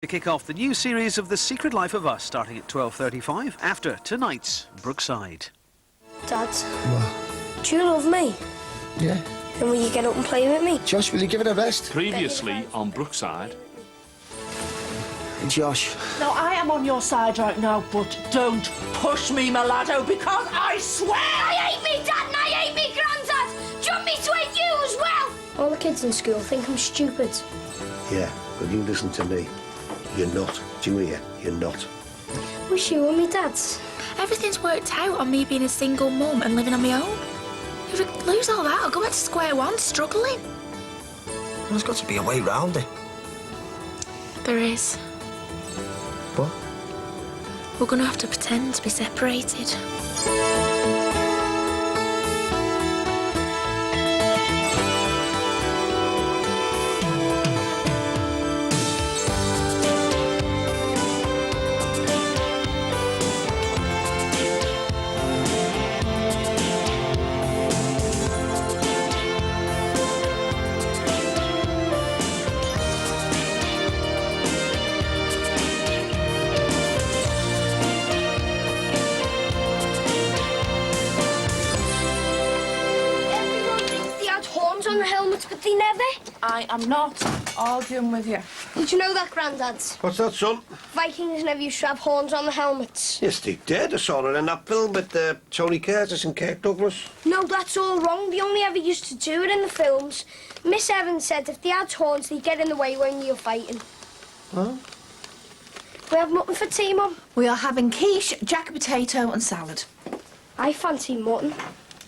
To kick off the new series of The Secret Life of Us, starting at 12:35 after tonight's Brookside. Dad, What? do you love me? Yeah. And will you get up and play with me? Josh, will you give it a rest? Previously on Brookside. Josh. Now, I am on your side right now, but don't push me, my laddo, because I swear... I hate me dad and I hate me granddad! Do you want me to hate you as well? All the kids in school think I'm stupid. Yeah, but you listen to me. You're not. Do you hear? You're not. Wish you were me dad. Everything's worked out on me being a single mum and living on my own. If I lose all that, I'll go back to square one, struggling. There's got to be a way round it. There is. What? We're going to have to pretend to be separated. On the helmets, but they never. I am not arguing with you. Did you know that, Grandad? What's that, son? Vikings never used to have horns on the helmets. Yes, they did. I saw it in that film with Tony Curtis and Kirk Douglas. No, that's all wrong. They only ever used to do it in the films. Miss Evans said if they had horns, they'd get in the way when you're fighting. Huh? We have mutton for tea, Mum. We are having quiche, jacket potato and salad. I fancy mutton. Do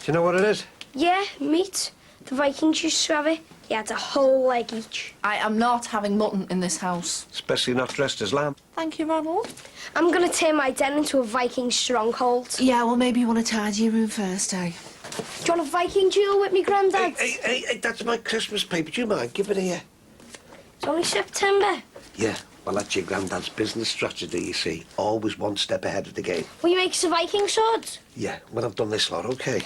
you know what it is? Yeah, meat. The Vikings used to have it. They had a whole leg each. I am not having mutton in this house. Especially not dressed as lamb. Thank you, Ronald. I'm going to turn my den into a Viking stronghold. Yeah, well, maybe you want to tidy your room first, eh? Do you want a Viking duel with me, Grandad? Hey, that's my Christmas paper. Do you mind? Give it here. It's only September. Yeah, well, that's your granddad's business strategy, you see. Always one step ahead of the game. Will you make us a Viking sword? Yeah, when I've done this lot, OK.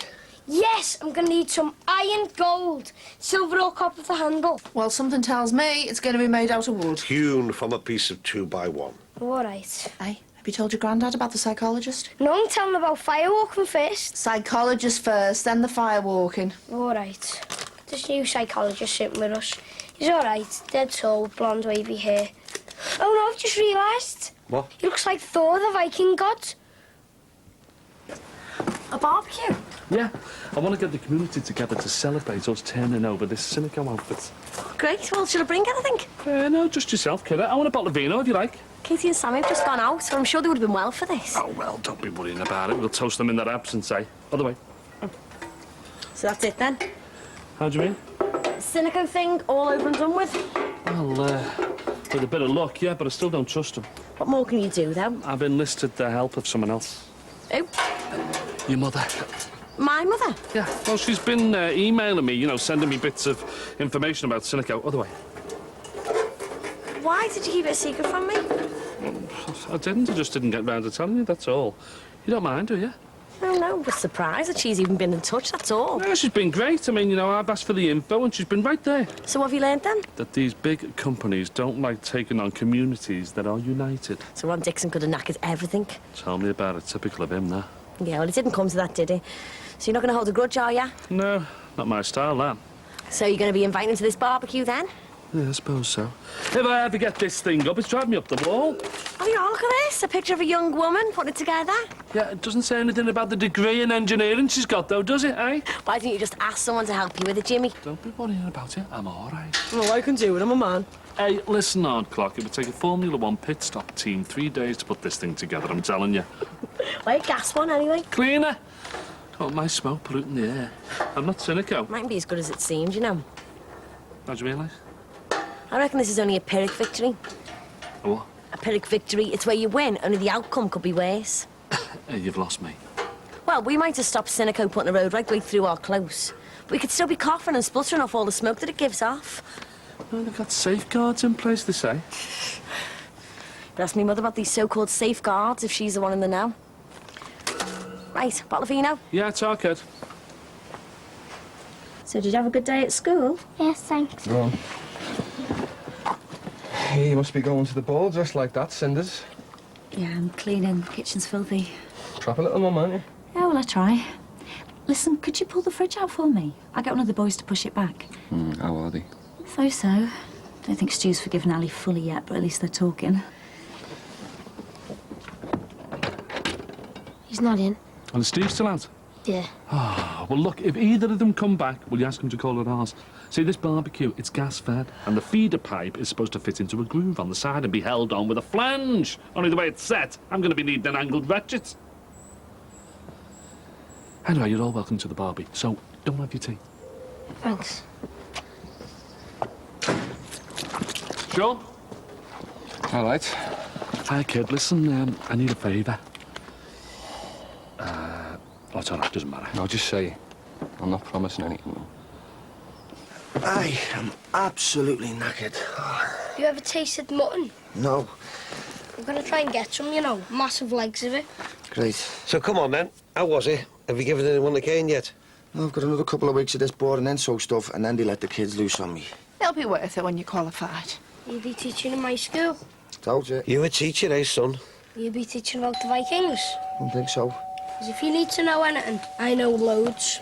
Yes, I'm going to need some iron, gold, silver or copper for handle. Well, something tells me it's going to be made out of wood. Hewn from a piece of 2x1. All right. Hey, have you told your granddad about the psychologist? No, I'm telling about firewalking first. Psychologist first, then the firewalking. All right. This new psychologist sitting with us. He's all right, dead tall with blonde wavy hair. Oh, no, I've just realised. What? He looks like Thor, the Viking god. A barbecue? Yeah, I want to get the community together to celebrate us turning over this Cynico outfit. Great. Well, should I bring anything? No, just yourself, kiddo. I want a bottle of vino if you like. Katie and Sammy have just gone out, so I'm sure they would have been well for this. Oh, well, don't be worrying about it. We'll toast them in their absence, eh? By the way. So that's it then? How do you mean? Cynico thing all over and done with. Well, with a bit of luck, yeah, but I still don't trust them. What more can you do, though? I've enlisted the help of someone else. Who? Your mother. My mother? Yeah, well, she's been emailing me, you know, sending me bits of information about Cynico. Other way. Why did you keep it a secret from me? I didn't. I just didn't get round to telling you, that's all. You don't mind, do you? No, we're surprised that she's even been in touch, that's all. Yeah, she's been great. I mean, you know, I've asked for the info and she's been right there. So what have you learned then? That these big companies don't like taking on communities that are united. So Ron Dixon could have knackered everything. Tell me about it. Typical of him, that. Yeah, well, it didn't come to that, did he? So you're not going to hold a grudge, are you? No, not my style, that. So you're going to be inviting him to this barbecue then? Yeah, I suppose so. If I ever get this thing up, it's driving me up the wall. Oh, yeah, look at this. A picture of a young woman putting it together. Yeah, it doesn't say anything about the degree in engineering she's got, though, does it, eh? Why don't you just ask someone to help you with it, Jimmy? Don't be worrying about it. I'm all right. Well, I can do it. I'm a man. Hey, listen, Hard Clock. It would take a Formula One pit stop team 3 days to put this thing together, I'm telling you. Well, gas one, anyway. Cleaner. Oh, my smoke polluting the air. I'm not Cynico. Mightn't be as good as it seems, you know. How'd you realise? I reckon this is only a Pyrrhic victory. A what? A Pyrrhic victory. It's where you win, only the outcome could be worse. Hey, you've lost me. Well, we might have stopped Cynico putting the road right way through our close. But we could still be coughing and spluttering off all the smoke that it gives off. Oh, they've got safeguards in place, they say. But ask me mother about these so-called safeguards, if she's the one in the know. Right, bottle of vino. Yeah, it's our kid. So did you have a good day at school? Yes, thanks. Go on. You must be going to the ball dressed like that, Cinders. Yeah, I'm cleaning. Kitchen's filthy. Proper little mum, aren't you? Yeah, well, I try. Listen, could you pull the fridge out for me? I'll get one of the boys to push it back. How are they? So. Don't think Stu's forgiven Ali fully yet, but at least they're talking. He's not in. And Steve's still out? Yeah. Ah, well, look, if either of them come back, will you ask them to call it ours? See, this barbecue, it's gas-fed, and the feeder pipe is supposed to fit into a groove on the side and be held on with a flange. Only the way it's set, I'm going to be needing an angled ratchet. Anyway, you're all welcome to the barbie, so don't have your tea. Thanks. Sean? All right. Hi, kid. Listen, I need a favour. Oh, it's all right. Doesn't matter. No, just say it. I'm not promising anything. I am absolutely knackered. You ever tasted mutton? No. I'm gonna try and get some, you know, massive legs of it. Great. So come on then. How was it? Have you given anyone the cane yet? No, I've got another couple of weeks of this board and enso stuff, and then they let the kids loose on me. It'll be worth it when you're qualified. You'll be teaching in my school. Told you. You a teacher, eh, son? You'll be teaching about the Vikings. Don't think so. 'Cause if you need to know anything, I know loads.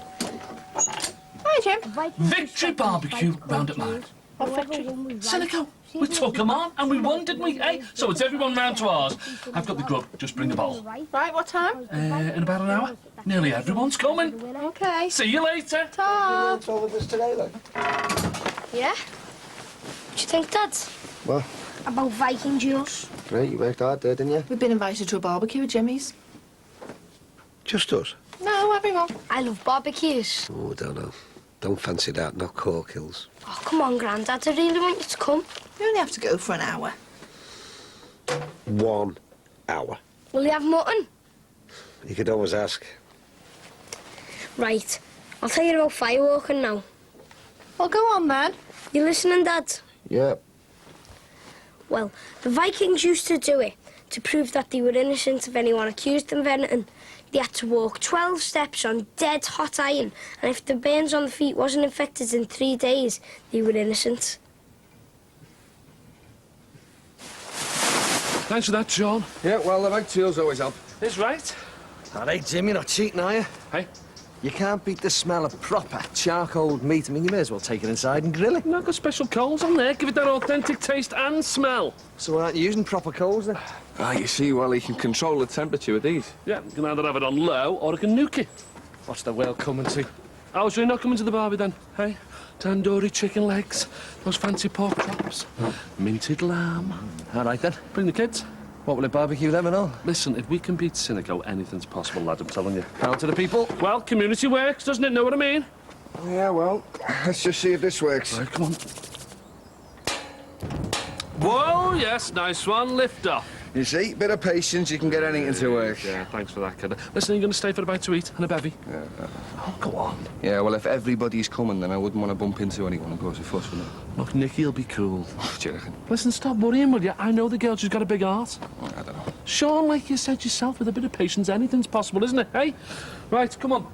Hi, Jim. Victory barbecue round at mine. What victory? Silico, we took 'em on and we won, didn't we, eh? So it's everyone round to ours. I've got the grub, just bring the bowl. Right, what time? In about an hour. Nearly everyone's coming. Okay. See you later. Ta. All of us today, like. Yeah? What do you think, Dad? What? About Viking duels? Great, you worked hard there, didn't you? We've been invited to a barbecue at Jimmy's. Just us? No, everyone. I love barbecues. Oh, I don't know. Don't fancy that, not cork hills. Oh, come on, Grandad. I really want you to come. You only have to go for an hour. 1 hour. Will you have mutton? You could always ask. Right. I'll tell you about firewalking now. Well, go on then. You listening, Dad? Yeah. Well, the Vikings used to do it to prove that they were innocent of anyone accused them of anything. They had to walk 12 steps on dead hot iron, and if the burns on the feet wasn't infected in 3 days, they were innocent. Thanks for that, Sean. Yeah, well, the right tools always help. Is right. All right, Jim, you're not cheating, are you? Hey? You can't beat the smell of proper charcoal meat. I mean, you may as well take it inside and grill it. No, I've got special coals on there. Give it that authentic taste and smell. So aren't you using proper coals, then? Ah, you see, well, you can control the temperature with these. Yeah, you can either have it on low or I can nuke it. What's the world coming to? Oh, so you're not coming to the barbie then, hey? Tandoori chicken legs, those fancy pork chops, minted lamb. All right, then. Bring the kids. What, will it barbecue them and all? Listen, if we can beat Sinico, anything's possible, lad, I'm telling you. Down to the people? Well, community works, doesn't it? Know what I mean? Yeah, well, let's just see if this works. Right, come on. Whoa, yes, nice one. Lift off. You see, bit of patience, you can get anything to work. Yeah, thanks for that, kid. Listen, are you going to stay for a bite to eat and a bevy? Yeah. Oh, go on. Yeah, well, if everybody's coming, then I wouldn't want to bump into anyone and cause a fuss with it. Look, Nicky'll be cool. Do you reckon? Listen, stop worrying, will you? I know the girl, she's got a big heart. I don't know. Sean, like you said yourself, with a bit of patience, anything's possible, isn't it, hey? Right, come on.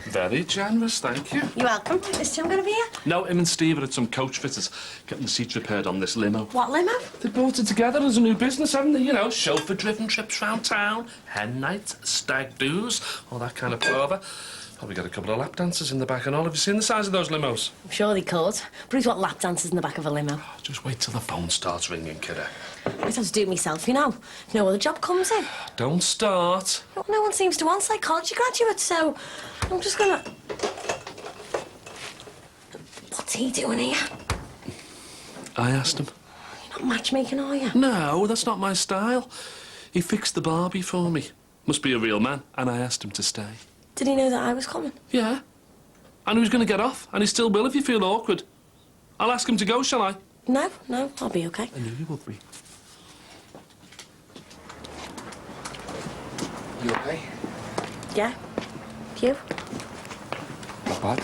Very generous, thank you. You're welcome. Is Tim going to be here? No, him and Steve are at some coach fitters, getting the seats repaired on this limo. What limo? They brought it together as a new business, haven't they? You know, chauffeur-driven trips round town, hen nights, stag do's, all that kind of palaver. Probably got a couple of lap dancers in the back and all. Have you seen the size of those limos? I'm sure they could. Bruce want lap dances in the back of a limo. Just wait till the phone starts ringing, kiddo. I have to do it myself, you know. If no other job comes in. Don't start. Well, no one seems to want psychology graduates, so I'm just gonna... What's he doing here? I asked him. You're not matchmaking, are you? No, that's not my style. He fixed the barbie for me. Must be a real man, and I asked him to stay. Did he know that I was coming? Yeah. And he was going to get off, and he still will if you feel awkward. I'll ask him to go, shall I? No, I'll be okay. I knew you would be. You okay? Yeah? You? Not bad.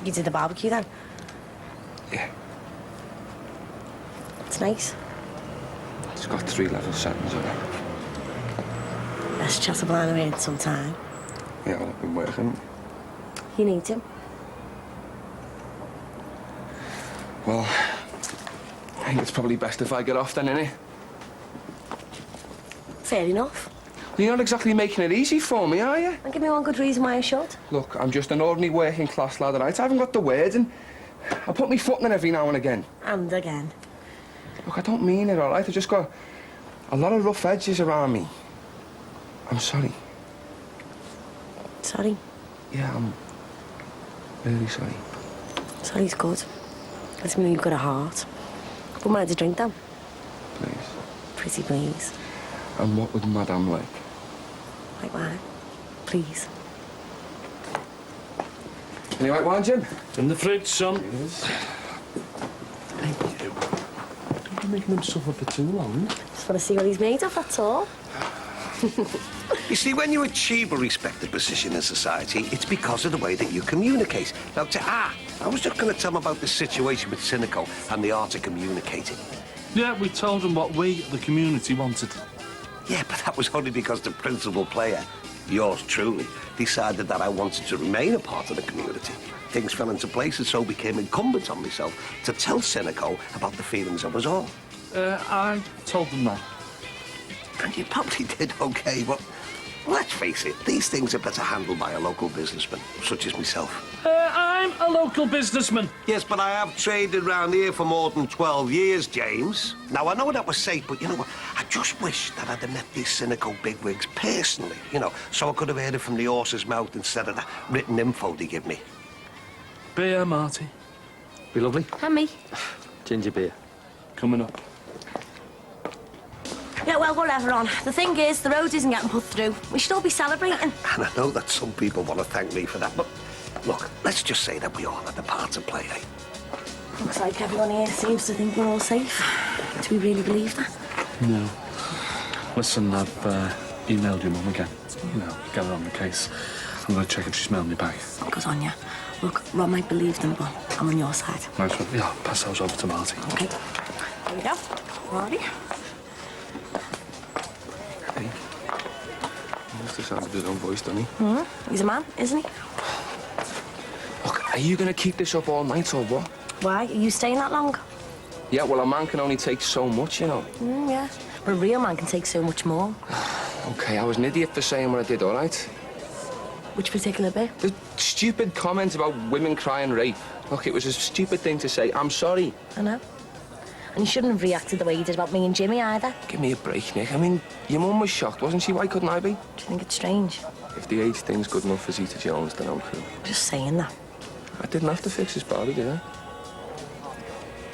You did the barbecue then? Yeah. It's nice. It's got 3 level settings on it. Let's chat about it in some time. Yeah, well, I've been working. You need to. Well, I think it's probably best if I get off then, innit? Fair enough. You're not exactly making it easy for me, are you? And give me one good reason why I should. Look, I'm just an ordinary working class lad, right? I haven't got the words and I put my foot in it every now and again. And again. Look, I don't mean it, all right? I've just got a lot of rough edges around me. I'm sorry. Sorry. Yeah, I'm really sorry. Sorry's good. Lets me know you've got a heart. Put my head a drink down. Please. Pretty please. And what would Madame like? Like wine. Please. Any white wine, Jim? It's in the fridge, son. Thank you. Don't be making him suffer for too long. Just want to see what he's made of, that's all. You see, when you achieve a respected position in society, it's because of the way that you communicate. Now, I was just going to tell him about this situation with Cynical and the art of communicating. Yeah, we told him what we, the community, wanted. Yeah, but that was only because the principal player, yours truly, decided that I wanted to remain a part of the community. Things fell into place and so became incumbent on myself to tell Cynical about the feelings of us all. I told them that. And you probably did okay, but let's face it, these things are better handled by a local businessman, such as myself. I'm a local businessman. Yes, but I have traded round here for more than 12 years, James. Now, I know that was safe, but you know what? I just wish that I'd have met these Cynical bigwigs personally, you know, so I could have heard it from the horse's mouth instead of the written info they give me. Beer, Marty. Be lovely. And me. Ginger beer. Coming up. Yeah, well, whatever, on. The thing is, the road isn't getting put through. We should all be celebrating. And I know that some people want to thank me for that, but look, let's just say that we all had a part to play, eh? Looks like everyone here seems to think we're all safe. Do we really believe that? No. Listen, I've emailed your mum again. You know, get her on the case. I'm going to check if she's mailed me back. Good on ya. Look, Ron might believe them, but I'm on your side. Nice one. Yeah, I'll pass those over to Marty. OK. Here we go. Righty. Hey. He must have sounded his own voice, doesn't he? He's a man, isn't he? Look, are you going to keep this up all night or what? Why? Are you staying that long? Yeah, well, a man can only take so much, you know. Yeah. But a real man can take so much more. OK, I was an idiot for saying what I did, all right? Which particular bit? The stupid comments about women crying rape. Look, it was a stupid thing to say. I'm sorry. I know. And you shouldn't have reacted the way you did about me and Jimmy either. Give me a break, Nick. I mean, your mum was shocked, wasn't she? Why couldn't I be? Do you think it's strange? If the age thing's good enough for Zeta Jones, then I'm cool. Just saying that. I didn't have to fix his body, did I?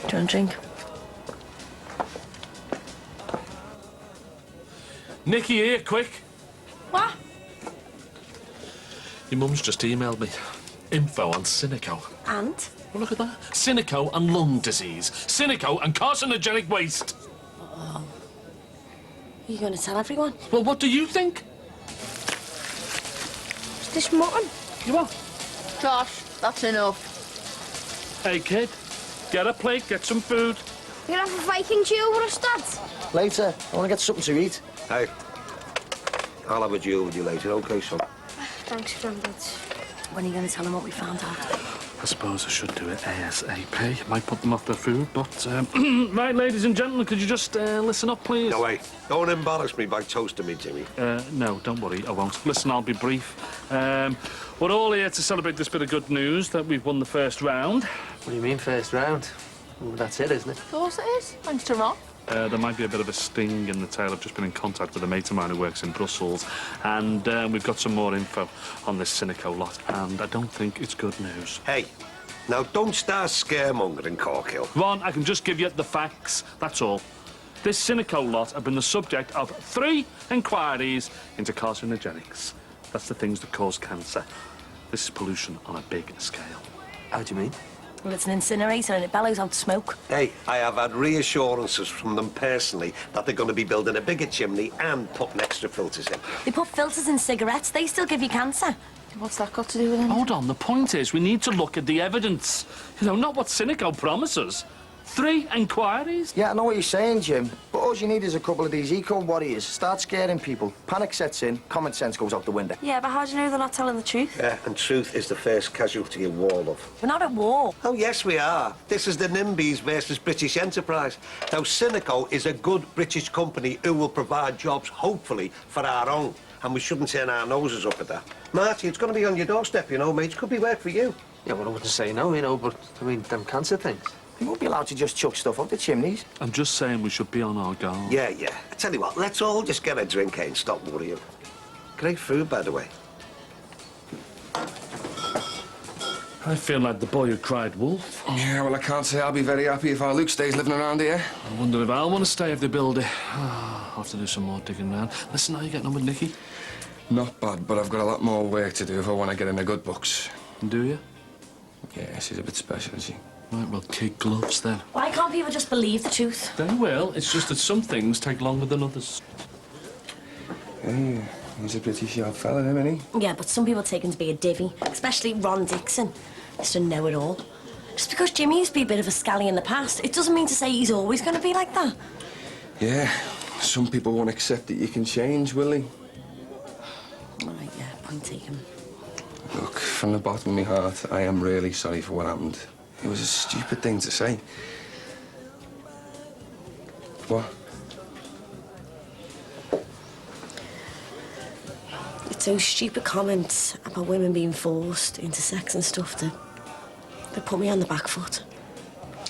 Do you want a drink? Nicky here, quick. What? Your mum's just emailed me. Info on Cynico. And? Well, look at that. Cynico and lung disease. Cynico and carcinogenic waste. Are you going to tell everyone? Well, what do you think? Is this mutton? You what? Josh, that's enough. Hey, kid. Get a plate, get some food. You gonna have a Viking duel with us, Dad? Later. I want to get something to eat. Hey, I'll have a duel with you later, OK, son? Thanks, Grandad. When are you going to tell them what we found out? I suppose I should do it ASAP. Might put them off their food, but... right, ladies and gentlemen, could you just listen up, please? No way. Don't embarrass me by toasting me, Jimmy. No, don't worry, I won't. Listen, I'll be brief. We're all here to celebrate this bit of good news, that we've won the first round. What do you mean, first round? Well, that's it, isn't it? Of course it is. Thanks to Ron. There might be a bit of a sting in the tail. I've just been in contact with a mate of mine who works in Brussels, and we've got some more info on this Cynico lot, and I don't think it's good news. Hey, now don't start scaremongering, Corkhill. Ron, I can just give you the facts, that's all. This Cynico lot have been the subject of 3 inquiries into carcinogenics. That's the things that cause cancer. This is pollution on a big scale. How do you mean? Well, it's an incinerator and it bellows out smoke. Hey, I have had reassurances from them personally that they're going to be building a bigger chimney and putting extra filters in. They put filters in cigarettes. They still give you cancer. What's that got to do with anything? Hold on, the point is we need to look at the evidence. You know, not what Cynico promises. 3 enquiries? Yeah, I know what you're saying, Jim. But all you need is a couple of these eco-warriors. Start scaring people. Panic sets in, common sense goes out the window. Yeah, but how do you know they're not telling the truth? Yeah, and truth is the first casualty of war, love. We're not at war. Oh, yes, we are. This is the NIMBYs versus British Enterprise. Now, Cynico is a good British company who will provide jobs, hopefully, for our own. And we shouldn't turn our noses up at that. Marty, it's going to be on your doorstep, you know, mate. It could be work for you. Yeah, well, I wouldn't say no, you know, but, I mean, them cancer things. You won't be allowed to just chuck stuff up the chimneys. I'm just saying we should be on our guard. Yeah, yeah. I tell you what, let's all just get a drink and stop worrying. Great food, by the way. I feel like the boy who cried wolf. Yeah, well, I can't say I'll be very happy if our Luke stays living around here. I wonder if I'll want to stay if they build it. I'll have to do some more digging round. Listen, how you getting on with Nicky? Not bad, but I've got a lot more work to do if I want to get in the good books. Do you? Yeah, she's a bit special, isn't she? Right, well, kid gloves then. Why can't people just believe the truth? They will. It's just that some things take longer than others. Yeah, he's a pretty sharp fella, isn't he? Yeah, but some people take him to be a divvy, especially Ron Dixon. Mr. Know-it-all. Just because Jimmy used to be a bit of a scally in the past, it doesn't mean to say he's always going to be like that. Yeah, some people won't accept that you can change, will they? All right, yeah, point taken. Look, from the bottom of my heart, I am really sorry for what happened. It was a stupid thing to say. What? It's those stupid comments about women being forced into sex and stuff that put me on the back foot.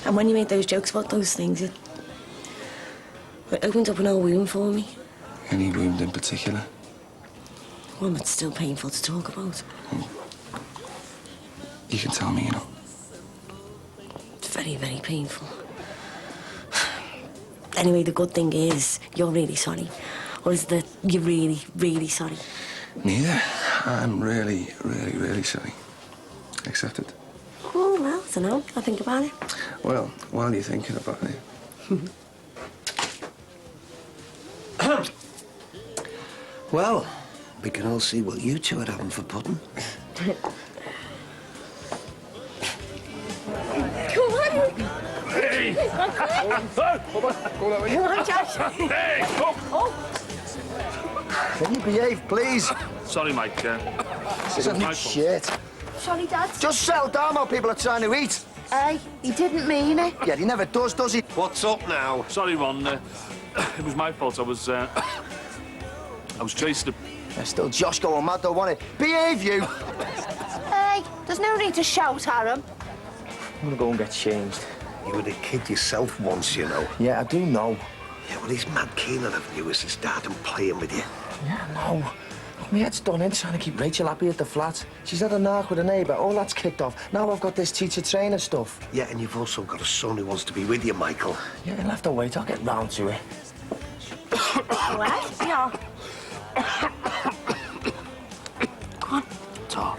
And when you made those jokes about those things, it opened up an old wound for me. Any wound in particular? One that's still painful to talk about. You can tell me, you know. It's very, very painful. Anyway, the good thing is, you're really sorry. Or is that you're really, really sorry? Neither. I'm really, really, really sorry. Accepted. Oh, well, I don't know. I'll think about it. Well, while you're thinking about it... Well, we can all see what you two are having for pudding. Come on! Hey! Go that way. Come on, Josh. Hey! Oh! Can you behave, please? Sorry, Mike. This isn't my fault. shit. Sorry, Dad. Just settle down while people are trying to eat. Hey, he didn't mean it. Yeah, he never does he? What's up now? Sorry, Ron. It was my fault. I was chasing him. Yeah, still Josh going mad, though, wasn't it? Behave, you! Hey, there's no need to shout at him. I'm gonna go and get changed. You were a kid yourself once, you know. Yeah, I do know. Yeah, well, he's mad keen on having you as his dad and playing with you. Yeah, I know. My head's done in trying to keep Rachel happy at the flat. She's had a narc with a neighbour. All that's kicked off. Now I've got this teacher-trainer stuff. Yeah, and you've also got a son who wants to be with you, Michael. Yeah, you'll have to wait. I'll get round to it. What? Yeah. Come on. Talk.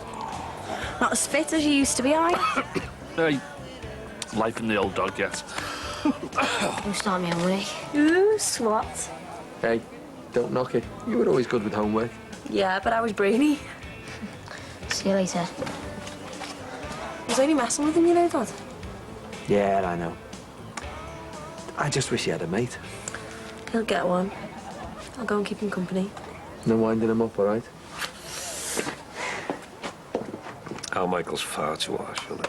Not as fit as you used to be, are you? Hey, life in the old dog yet. You start me on money. Ooh, swat. Hey, don't knock it. You were always good with homework. Yeah, but I was brainy. See you later. I was only messing with him, you know, Dad. Yeah, I know. I just wish he had a mate. He'll get one. I'll go and keep him company. No winding him up, all right? Oh, Michael's far too harsh, isn't it?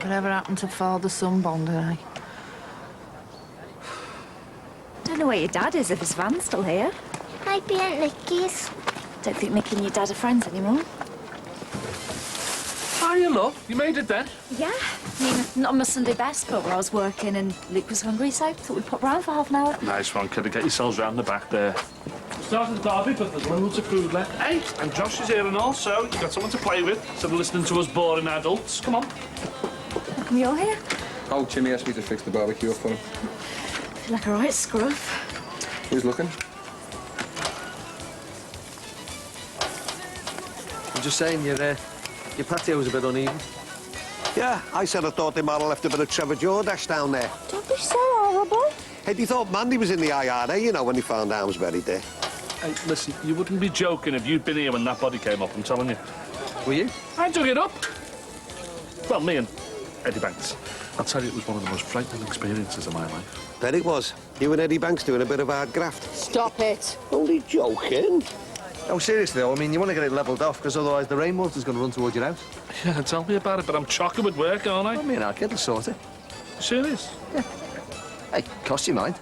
Whatever happened to father-son bond, eh? Don't know where your dad is, if his van's still here. Might be Aunt Nicky's. Don't think Nick and your dad are friends anymore. How are you, love? You made it then? Yeah. I mean, not on my Sunday best, but where I was working and Luke was hungry, so I thought we'd pop round for half an hour. Nice one, kid. Get yourselves round the back there. Started the derby, but there's loads of food left. Hey, and Josh is here and all, so you've got someone to play with instead of listening to us boring adults. Come on. How come you're here? Oh, Jimmy asked me to fix the barbecue up for him. I feel like a right scruff. Who's looking? I'm just saying, your patio's a bit uneven. Yeah, I said I thought they might have left a bit of Trevor Jordash down there. Don't be so horrible. Hey, they thought Mandy was in the IRA, you know, when he found Arms buried there. Hey, listen, you wouldn't be joking if you'd been here when that body came up, I'm telling you. Were you? I dug it up. Well, me and Eddie Banks. I'll tell you, it was one of the most frightening experiences of my life. Bet it was. You and Eddie Banks doing a bit of hard graft. Stop it. Only joking. No, seriously though, I mean, you want to get it levelled off, because otherwise the rainwater's going to run towards your house. Yeah, tell me about it, but I'm chocker with work, aren't I? I mean, our kid will sort it. Serious? Hey, cost you mind.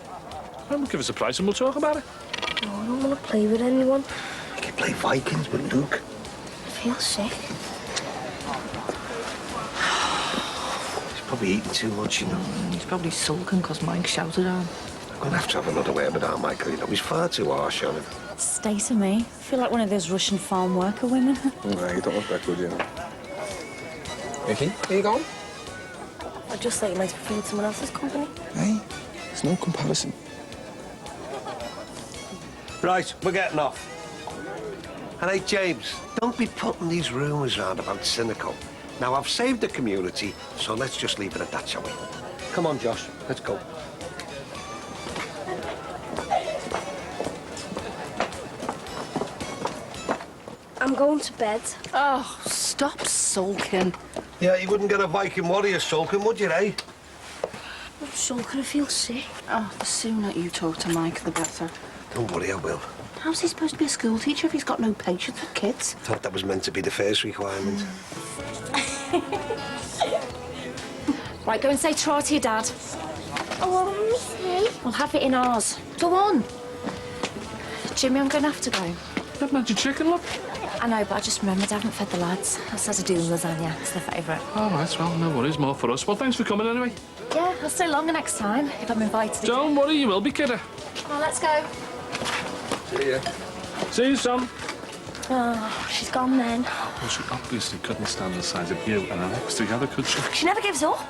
Well, give us a price and we'll talk about it. Oh, I don't want to play with anyone. You can play Vikings with Luke. I feel sick. He's probably eating too much, you know. He's probably sulking because Mike shouted at him. I'm going to have another word with our Michael, you know. He's far too harsh on him. Stay to me. I feel like one of those Russian farm worker women. No, you don't look that good, you know. Vicky, where you going? I just thought you might prefer someone else's company. Hey, there's no comparison. Right, we're getting off. And hey, James, don't be putting these rumours round about cynical. Now, I've saved the community, so let's just leave it at that, shall we? Come on, Josh, let's go. I'm going to bed. Oh, stop sulking. Yeah, you wouldn't get a Viking warrior sulking, would you, eh? I'm sulking, I feel sick. Oh, the sooner you talk to Mike, the better. Don't worry, I will. How's he supposed to be a school teacher if he's got no patience with kids? Thought that was meant to be the first requirement. Right, go and say tra to your dad. Oh, I miss me. We'll have it in ours. Go on. Jimmy, I'm going to have to go. That magic chicken, look. I know, but I just remembered I haven't fed the lads. I said to do lasagna. It's their favourite. All right, well, no worries. More for us. Well, thanks for coming anyway. Yeah, I'll stay longer next time if I'm invited. Don't worry, you will be, kidder. Oh, let's go. See ya. See you, son. Oh, she's gone then. Well, she obviously couldn't stand the sight of you and Alex together, could she? She never gives up.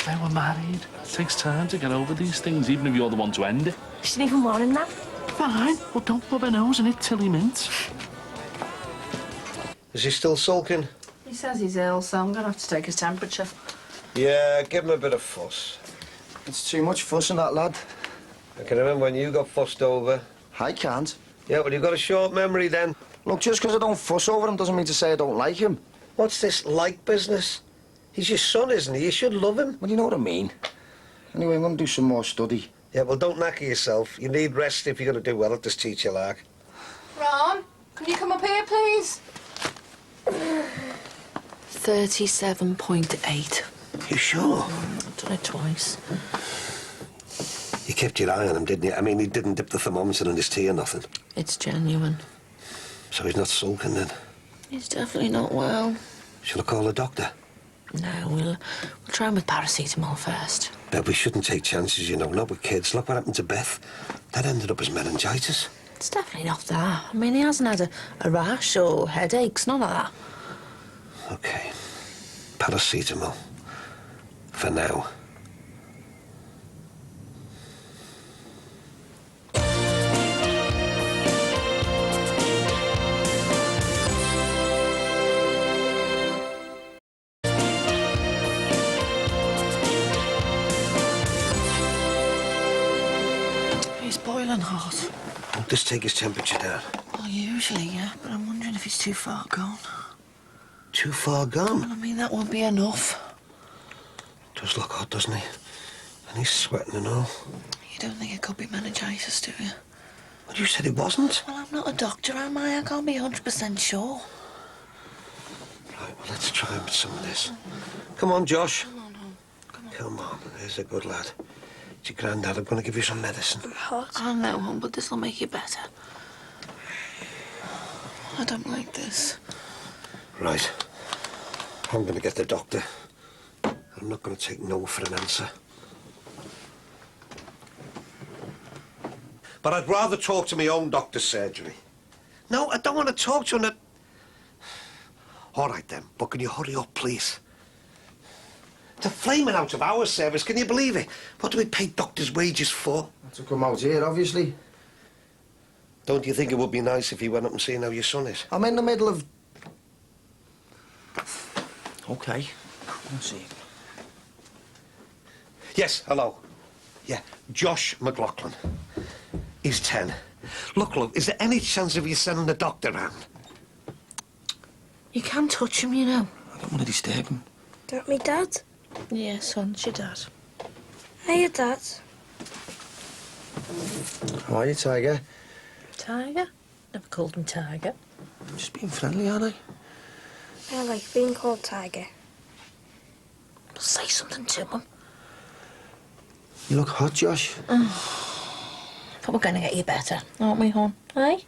They were married. It takes time to get over these things, even if you're the one to end it. She didn't even warn him that. Fine. Well, don't rub her nose in it till he mints. Is he still sulking? He says he's ill, so I'm going to have to take his temperature. Yeah, give him a bit of fuss. It's too much fuss in that lad. I can remember when you got fussed over. I can't. Yeah, well, you've got a short memory then. Look, just because I don't fuss over him doesn't mean to say I don't like him. What's this like business? He's your son, isn't he? You should love him. Well, you know what I mean. Anyway, I'm going to do some more study. Yeah, well, don't knacker yourself. You need rest if you're going to do well at this teacher lark. Ron, can you come up here, please? 37.8. You sure? I've done it twice. You kept your eye on him, didn't you? I mean, he didn't dip the thermometer in his tea or nothing. It's genuine. So he's not sulking then? He's definitely not well. Shall I call a doctor? No, we'll try him with paracetamol first. But we shouldn't take chances, you know, not with kids. Look what happened to Beth. That ended up as meningitis. It's definitely not that. I mean, he hasn't had a rash or headaches, none of that. OK. Paracetamol. For now. He's boiling hot. Won't this take his temperature down? Well, usually, yeah, but I'm wondering if he's too far gone. Too far gone? Well, I mean, that won't be enough. Does look hot, doesn't he? And he's sweating and all. You don't think it could be meningitis, do you? Well, you said it wasn't. Well, I'm not a doctor, am I? I can't be 100% sure. Right, well, let's try him with some of this. Come on, Josh. Come on, hon. Come on. Come on, there's a good lad. It's your granddad. I'm going to give you some medicine. Hot. I know, hon, but this'll make you better. I don't like this. Right. I'm going to get the doctor. I'm not going to take no for an answer. But I'd rather talk to my own doctor's surgery. No, I don't want to talk to him. All right, then. But can you hurry up, please? It's a flaming out of our service. Can you believe it? What do we pay doctors' wages for? To come out here, obviously. Don't you think it would be nice if you went up and seen how your son is? I'm in the middle of... OK. Let's see. Yes, hello. Yeah, Josh McLaughlin. He's 10. Look, is there any chance of you sending the doctor round? You can touch him, you know. I don't want to disturb him. That me dad? Yeah, son, it's your dad. Hiya, Dad. How are you, Tiger? Tiger? Never called him Tiger. I'm just being friendly, aren't I? I like being called Tiger. Say something to him. You look hot, Josh. But we're going to get you better, aren't we, hon? Eh?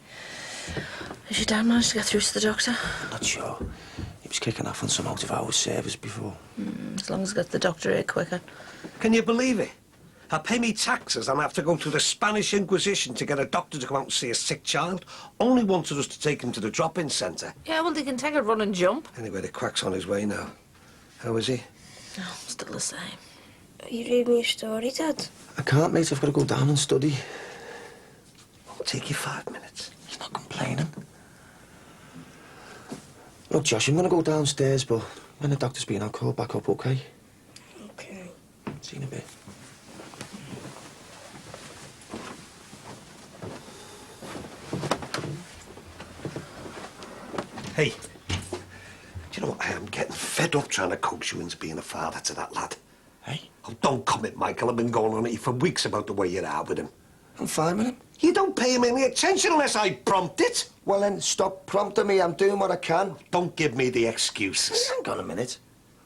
Has your dad managed to get through to the doctor? Not sure. He was kicking off on some out-of-hours service before. As long as I get the doctor here quicker. Can you believe it? I pay me taxes and I have to go through the Spanish Inquisition to get a doctor to come out and see a sick child. Only wanted us to take him to the drop-in centre. Yeah, well, they can take a run and jump. Anyway, the quack's on his way now. How is he? Oh, still the same. Are you reading me a story, Dad? I can't, mate. I've got to go down and study. It'll take you 5 minutes. He's not complaining. Look, Josh, I'm going to go downstairs, but when the doctor's been, I'll call back up, OK? OK. See you in a bit. Hey, do you know what? I am getting fed up trying to coax you into being a father to that lad. Hey? Oh, don't commit, Michael. I've been going on at you for weeks about the way you are with him. I'm fine with him. You don't pay him any attention unless I prompt it. Well, then, stop prompting me. I'm doing what I can. Don't give me the excuses. Hang on a minute.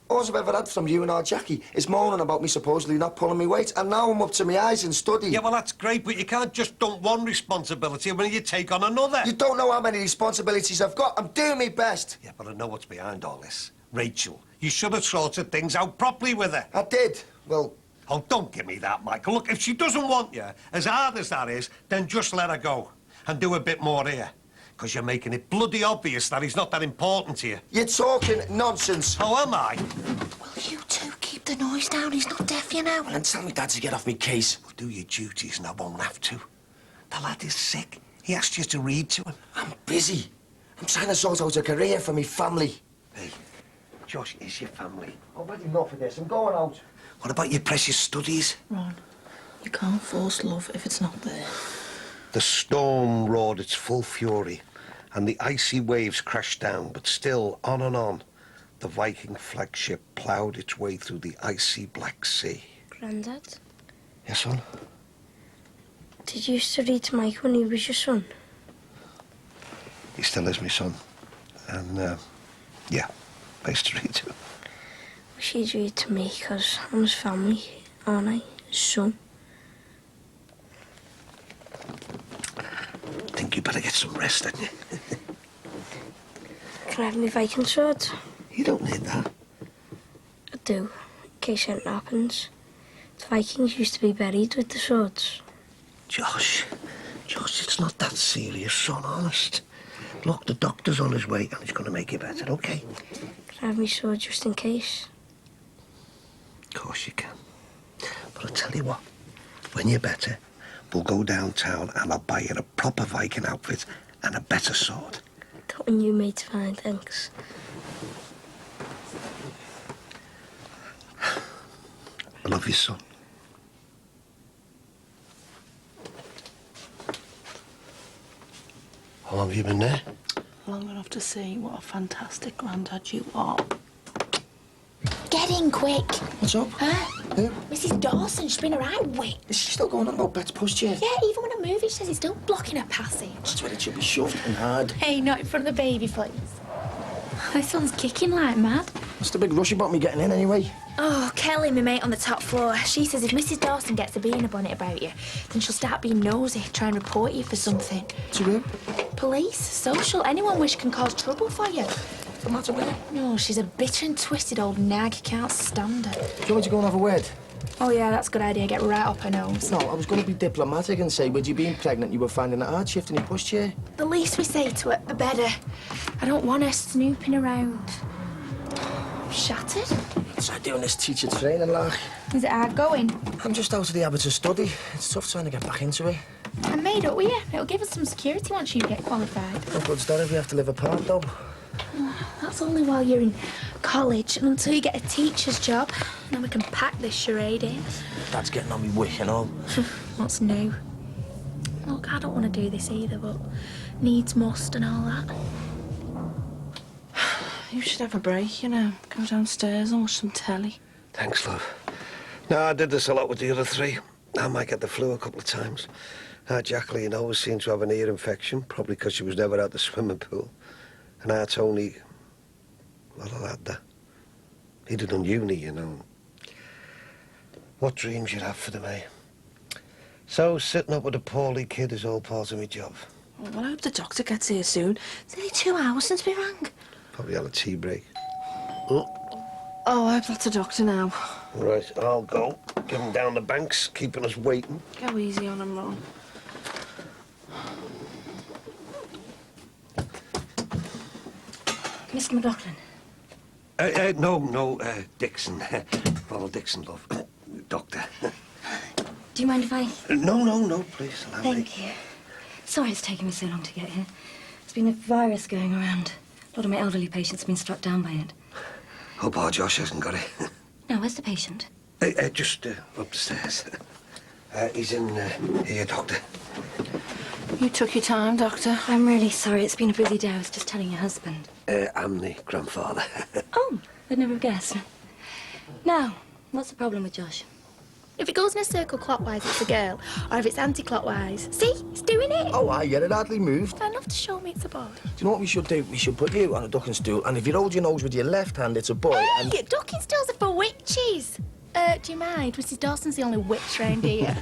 All I've ever had from you and our Jackie is moaning about me supposedly not pulling me weight, and now I'm up to my eyes in study. Yeah, well, that's great, but you can't just dump one responsibility when you take on another. You don't know how many responsibilities I've got. I'm doing my best. Yeah, but I know what's behind all this. Rachel, you should have sorted things out properly with her. I did. Well... Oh, don't give me that, Michael. Look, if she doesn't want you, as hard as that is, then just let her go and do a bit more here. Because you're making it bloody obvious that he's not that important to you. You're talking nonsense. Oh, am I? Will you two keep the noise down? He's not deaf, you know. Well, then tell me Dad to get off me case. Well, do your duties and I won't have to. The lad is sick. He asked you to read to him. I'm busy. I'm trying to sort out a career for me family. Hey, Josh is your family. I've had enough of this. I'm going out. What about your precious studies? Ron, you can't force love if it's not there. The storm roared its full fury, and the icy waves crashed down, but still, on and on, the Viking flagship ploughed its way through the icy Black Sea. Grandad, Yes, son? did you used to read to Mike when he was your son? He still is my son. And, yeah, I used to read to him. Wish he'd read to me, because I'm his family, aren't I? His son. I think you better get some rest, hadn't you? Can I have my Viking sword? You don't need that. I do, in case anything happens. The Vikings used to be buried with the swords. Josh, it's not that serious, son, honest. Look, the doctor's on his way and he's going to make you better, OK? Can I have my sword just in case? Of course you can. But I'll tell you what, when you're better, we'll go downtown and I'll buy you a proper Viking outfit and a better sword. Don't want you made fine, thanks. I love you, son. How long have you been there? Long enough to see what a fantastic granddad you are. Get in quick. What's up? Huh? Who? Mrs. Dawson, she's been around with. Is she still going on about Bet's pushchair? Yeah, even when I move it, she says it's still blocking her passage. That's where it should be shoved and hard. Hey, not in front of the baby, please. This one's kicking like mad. What's the big rush about me getting in anyway? Oh, Kelly, my mate on the top floor, she says if Mrs. Dawson gets a bee in a bonnet about you, then she'll start being nosy, try and report you for something. To who? Police, social, anyone which can cause trouble for you. What's the matter with her? No, she's a bitter and twisted old nag. Can't stand her. Do you want me to go and have a word? Oh, yeah, that's a good idea. Get right up her nose. No, I was going to be diplomatic and say, with you being pregnant, you were finding it hard shifting your pushchair. The least we say to her, the better. I don't want her snooping around. Shattered? What's I doing this teacher training, like? Is it hard going? I'm just out of the habit of study. It's tough trying to get back into it. I made up with you. It'll give us some security once you get qualified. What good's that if you have to live apart, though? That's only while you're in college and until you get a teacher's job. Then we can pack this charade in. Dad's getting on me wick and all. What's new? Look, I don't want to do this either, but needs must and all that. You should have a break, you know. Go downstairs and watch some telly. Thanks, love. No, I did this a lot with the other three. I might get the flu a couple of times. Jacqueline always seemed to have an ear infection, probably because she was never at the swimming pool. And Tony, well, a lad that. He did on uni, you know. What dreams you'd have for them, eh? So, sitting up with a poorly kid is all part of my job. Well, I hope the doctor gets here soon. It's nearly 2 hours since we rang. Probably had a tea break. Oh, I hope that's the doctor now. Right, I'll go. Give him down the banks, keeping us waiting. Go easy on him, Ron. Mr. McLaughlin. No, Dixon. Ronald Dixon, love. Doctor. Do you mind if I... No, please. Allow me. Thank you. Sorry it's taken me so long to get here. There's been a virus going around. A lot of my elderly patients have been struck down by it. Hope our Josh hasn't got it. Now, where's the patient? Just up the stairs. He's in here, Doctor. You took your time, Doctor. I'm really sorry. It's been a busy day. I was just telling your husband. I'm the grandfather. Oh, I'd never have guessed. Now, what's the problem with Josh? If it goes in a circle clockwise, it's a girl. Or if it's anti-clockwise. See? It's doing it. Oh, I get it. Hardly moved. Enough to show me it's a boy. Do you know what we should do? We should put you on a ducking stool, and if you hold your nose with your left hand, it's a boy. Hey, ducking stools are for witches. Do you mind? Mrs. Dawson's the only witch round here.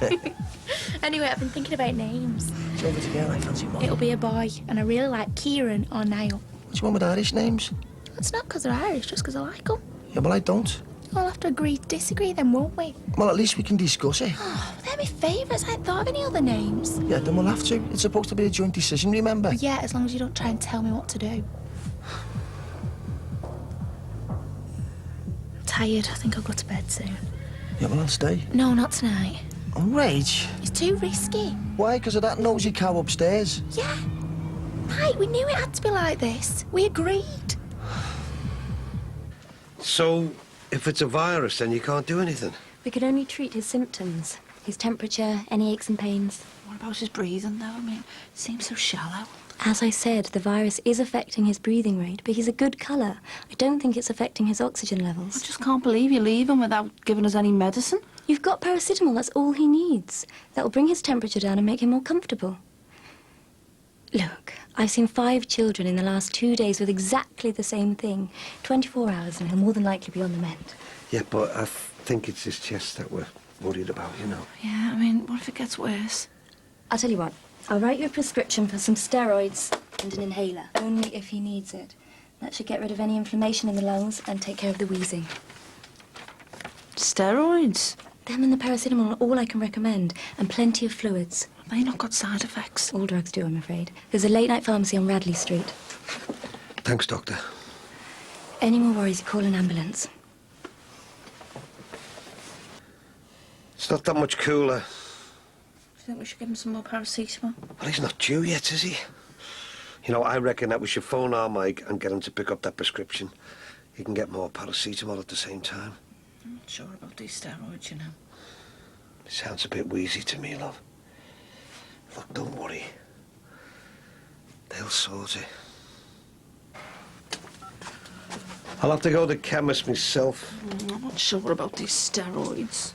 Anyway, I've been thinking about names. So if it's a girl, I fancy one. It'll be a boy, and I really like Kieran or Niall. What's wrong with Irish names? It's not because they're Irish, just because I like them. Yeah, well, I don't. We'll have to agree to disagree then, won't we? Well, at least we can discuss it. Oh, they're my favourites. I hadn't thought of any other names. Yeah, then we'll have to. It's supposed to be a joint decision, remember? Yeah, as long as you don't try and tell me what to do. Tired. I think I'll go to bed soon. Yeah, well, I'll stay. No, not tonight. Oh, Rach. It's too risky. Why? Because of that nosy cow upstairs? Yeah. Mate, we knew it had to be like this. We agreed. So, if it's a virus, then you can't do anything? We could only treat his symptoms. His temperature, any aches and pains. What about his breathing, though? I mean, it seems so shallow. As I said, the virus is affecting his breathing rate, but he's a good colour. I don't think it's affecting his oxygen levels. I just can't believe you leave him without giving us any medicine. You've got paracetamol, that's all he needs. That'll bring his temperature down and make him more comfortable. Look, I've seen 5 children in the last 2 days with exactly the same thing. 24 hours and he'll more than likely be on the mend. Yeah, but I think it's his chest that we're worried about, you know. Yeah, I mean, what if it gets worse? I'll tell you what, I'll write you a prescription for some steroids and an inhaler, only if he needs it. That should get rid of any inflammation in the lungs and take care of the wheezing. Steroids? Them and the paracetamol are all I can recommend, and plenty of fluids. They not got side effects. All drugs do, I'm afraid. There's a late-night pharmacy on Radley Street. Thanks, Doctor. Any more worries, you call an ambulance. It's not that much cooler. Do you think we should give him some more paracetamol? Well, he's not due yet, is he? You know, I reckon that we should phone our Mike and get him to pick up that prescription. He can get more paracetamol at the same time. I'm not sure about these steroids, you know. It sounds a bit wheezy to me, love. Look, don't worry. They'll sort it. I'll have to go to the chemist myself. I'm not sure about these steroids.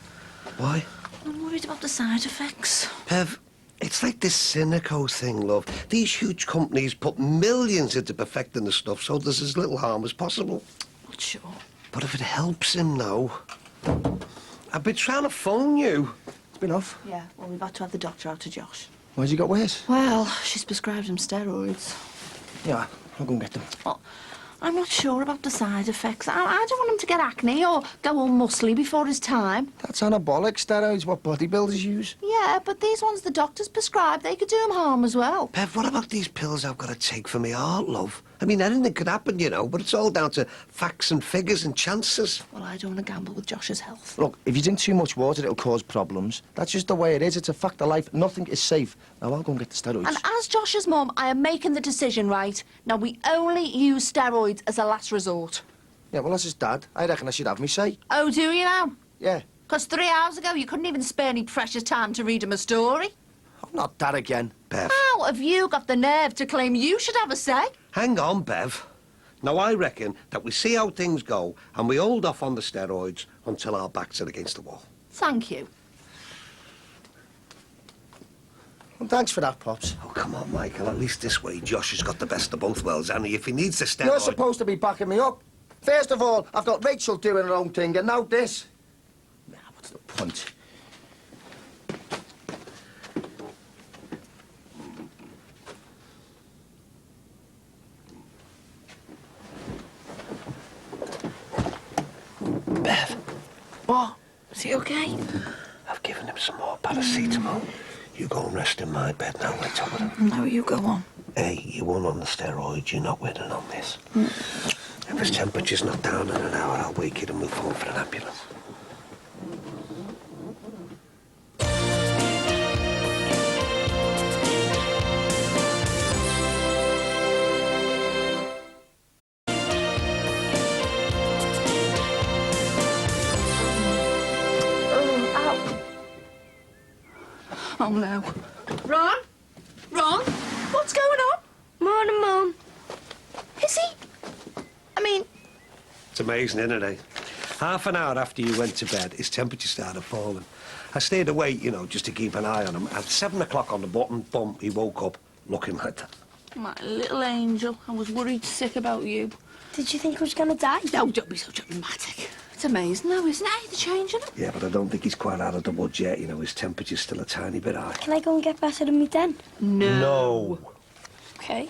Why? I'm worried about the side effects. Bev, it's like this Cynico thing, love. These huge companies put millions into perfecting the stuff so there's as little harm as possible. Not sure. But if it helps him now... I've been trying to phone you. It's been off. Yeah, well, we've had to have the doctor out to Josh. Why's he got worse? Well, she's prescribed him steroids. Yeah, I'll go and get them. Well, I'm not sure about the side effects. I don't want him to get acne or go all muscly before his time. That's anabolic steroids, what bodybuilders use. Yeah, but these ones the doctor's prescribed, they could do him harm as well. Bev, what about these pills I've got to take for my heart, love? I mean, anything could happen, you know, but it's all down to facts and figures and chances. Well, I don't want to gamble with Josh's health. Look, if you drink too much water, it'll cause problems. That's just the way it is. It's a fact of life. Nothing is safe. Now, I'll go and get the steroids. And as Josh's mum, I am making the decision, right? Now, we only use steroids as a last resort. Yeah, well, as his dad, I reckon I should have me say. Oh, do you now? Yeah. Because 3 hours ago, you couldn't even spare any precious time to read him a story. Oh, not that again. Bev. How have you got the nerve to claim you should have a say? Hang on, Bev. Now, I reckon that we see how things go and we hold off on the steroids until our backs are against the wall. Thank you. Well, thanks for that, Pops. Oh, come on, Michael. At least this way, Josh has got the best of both worlds, and if he needs the steroid... You're supposed to be backing me up. First of all, I've got Rachel doing her own thing, and now this. Nah, what's the point? Bev, What? Is he okay? I've given him some more paracetamol. You go and rest in my bed now, let's have it. No, you go on. Hey, you won on the steroids, you're not winning on this. If his temperature's not down in an hour, I'll wake you to move home for an ambulance. Oh, no. Ron? Ron? What's going on? Morning, Mum. Is he? I mean... It's amazing, isn't it, eh? Half an hour after you went to bed, his temperature started falling. I stayed awake, you know, just to keep an eye on him. At 7 o'clock on the button, boom, he woke up looking like that. My little angel, I was worried sick about you. Did you think I was going to die? No, don't be so dramatic. It's amazing though, isn't it? The changing it. Yeah, but I don't think he's quite out of the woods yet. You know, his temperature's still a tiny bit high. Can I go and get better than me then? No. Okay.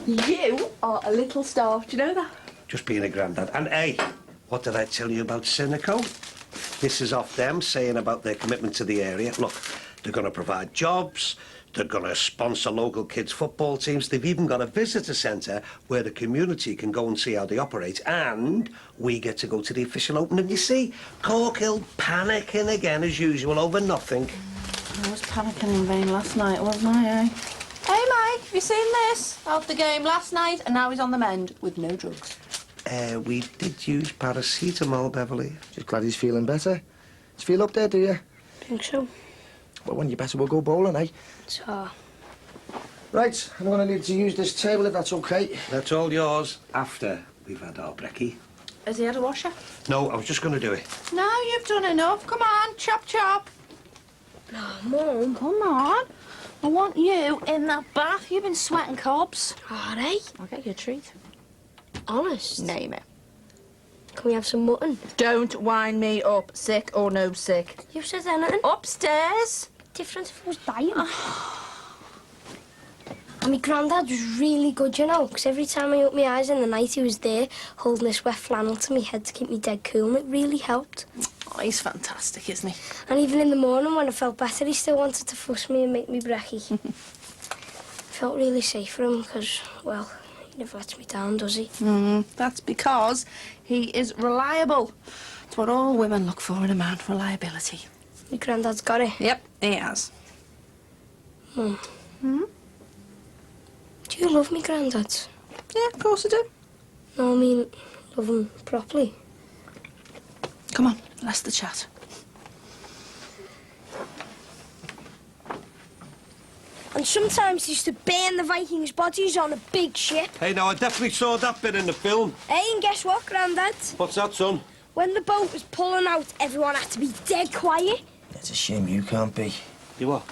You are a little star, do you know that? Just being a granddad. And, hey, what did I tell you about Cynico? This is off them saying about their commitment to the area. Look, they're going to provide jobs. They're going to sponsor local kids' football teams. They've even got a visitor centre where the community can go and see how they operate. And we get to go to the official opening. You see, Corkhill panicking again as usual over nothing. I was panicking in vain last night, wasn't I, eh? Hey, Mike, have you seen this? Out the game last night, and now he's on the mend with no drugs. We did use paracetamol, Beverly. Just glad he's feeling better. Just feel up there, do you? Think so. Well, when you're better, we'll go bowling, eh? So, Right, I'm going to need to use this table if that's okay. That's all yours after we've had our brekkie. Has he had a washer? No, I was just going to do it. No, you've done enough. Come on, chop, chop. oh, Mum. Come on. I want you in that bath. You've been sweating cobs. All right. I'll get you a treat. Honest. Name it. Can we have some mutton? Don't wind me up, sick or no sick. You said anything? Upstairs. Different if I was dying. And my granddad was really good, you know, because every time I opened my eyes in the night, he was there holding this wet flannel to my head to keep me dead cool, and it really helped. Oh, he's fantastic, isn't he? And even in the morning when I felt better, he still wanted to fuss me and make me brekkie. Felt really safe for him because, well, he never lets me down, does he? That's because he is reliable. It's what all women look for in a man, reliability. My granddad's got it. Yep, he has. Mum. Do you love me, granddad? Yeah, of course I do. No, I mean, love him properly. Come on, let's the chat. And sometimes he used to burn the Vikings' bodies on a big ship. Hey, now, I definitely saw that bit in the film. Hey, and guess what, Grandad? What's that, son? When the boat was pulling out, everyone had to be dead quiet. It's a shame you can't be. You what?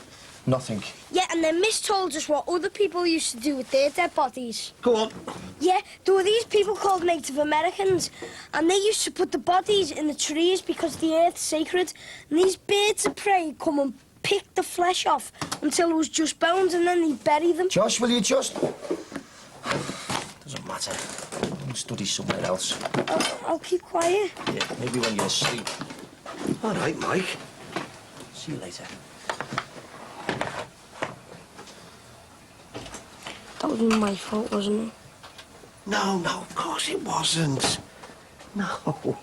Nothing. Yeah, and then Miss told us what other people used to do with their dead bodies. Go on. Yeah, there were these people called Native Americans, and they used to put the bodies in the trees because the earth's sacred, and these birds of prey come and pick the flesh off until it was just bones, and then they bury them. Josh, will you just... Doesn't matter. I'll study somewhere else. I'll keep quiet. Yeah, maybe when you're asleep. All right, Mike. See you later. That was my fault, wasn't it? No, of course it wasn't. No.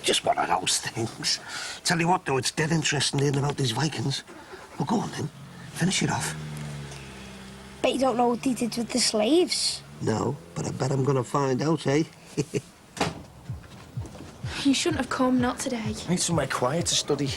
Just one of those things. Tell you what, though, it's dead interesting hearing about these Vikings. Well, go on, then. Finish it off. Bet you don't know what they did with the slaves. No, but I bet I'm going to find out, eh? You shouldn't have come, not today. I need somewhere quiet to study.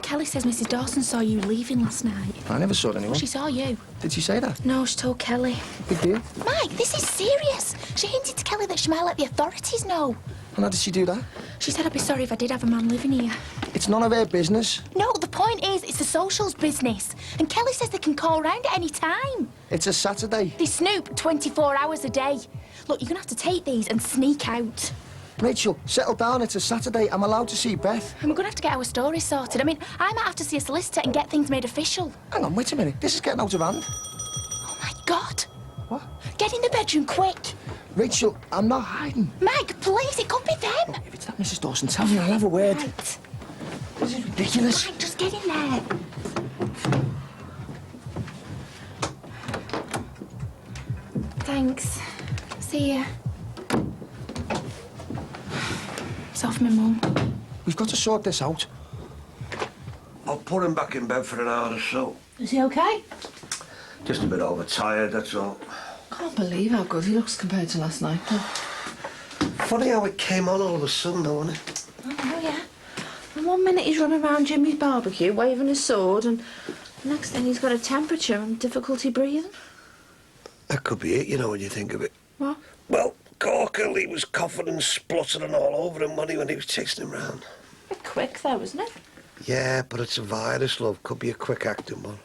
Kelly says Mrs. Dawson saw you leaving last night. I never saw anyone. She saw you. Did she say that? No, she told Kelly. Big deal. Mike, this is serious. She hinted to Kelly that she might let the authorities know. And how did she do that? She said I'd be sorry if I did have a man living here. It's none of her business. No, the point is, it's the socials business. And Kelly says they can call round at any time. It's a Saturday. They snoop 24 hours a day. Look, you're gonna have to take these and sneak out. Rachel, settle down. It's a Saturday. I'm allowed to see Beth. And we're gonna have to get our story sorted. I mean, I might have to see a solicitor and get things made official. Hang on, wait a minute. This is getting out of hand. Oh, my God. What? Get in the bedroom, quick. Rachel, I'm not hiding. Mike, please, it could be them. Look, if it's not Mrs. Dawson, tell me. I'll have a word. Right. This is ridiculous. Mike, just get in there. Thanks. See ya. It's off my mum. We've got to sort this out. I'll put him back in bed for an hour or so. Is he okay? Just a bit overtired, that's all. Can't believe how good he looks compared to last night, though. Funny how it came on all of a sudden, though, wasn't it? Oh, yeah. And 1 minute he's running around Jimmy's barbecue waving his sword, and the next thing he's got a temperature and difficulty breathing. That could be it, you know, when you think of it. What? Well, Corker, he was coughing and spluttering all over him when he was chasing him round. A bit quick, though, isn't it? Yeah, but it's a virus, love. Could be a quick acting one.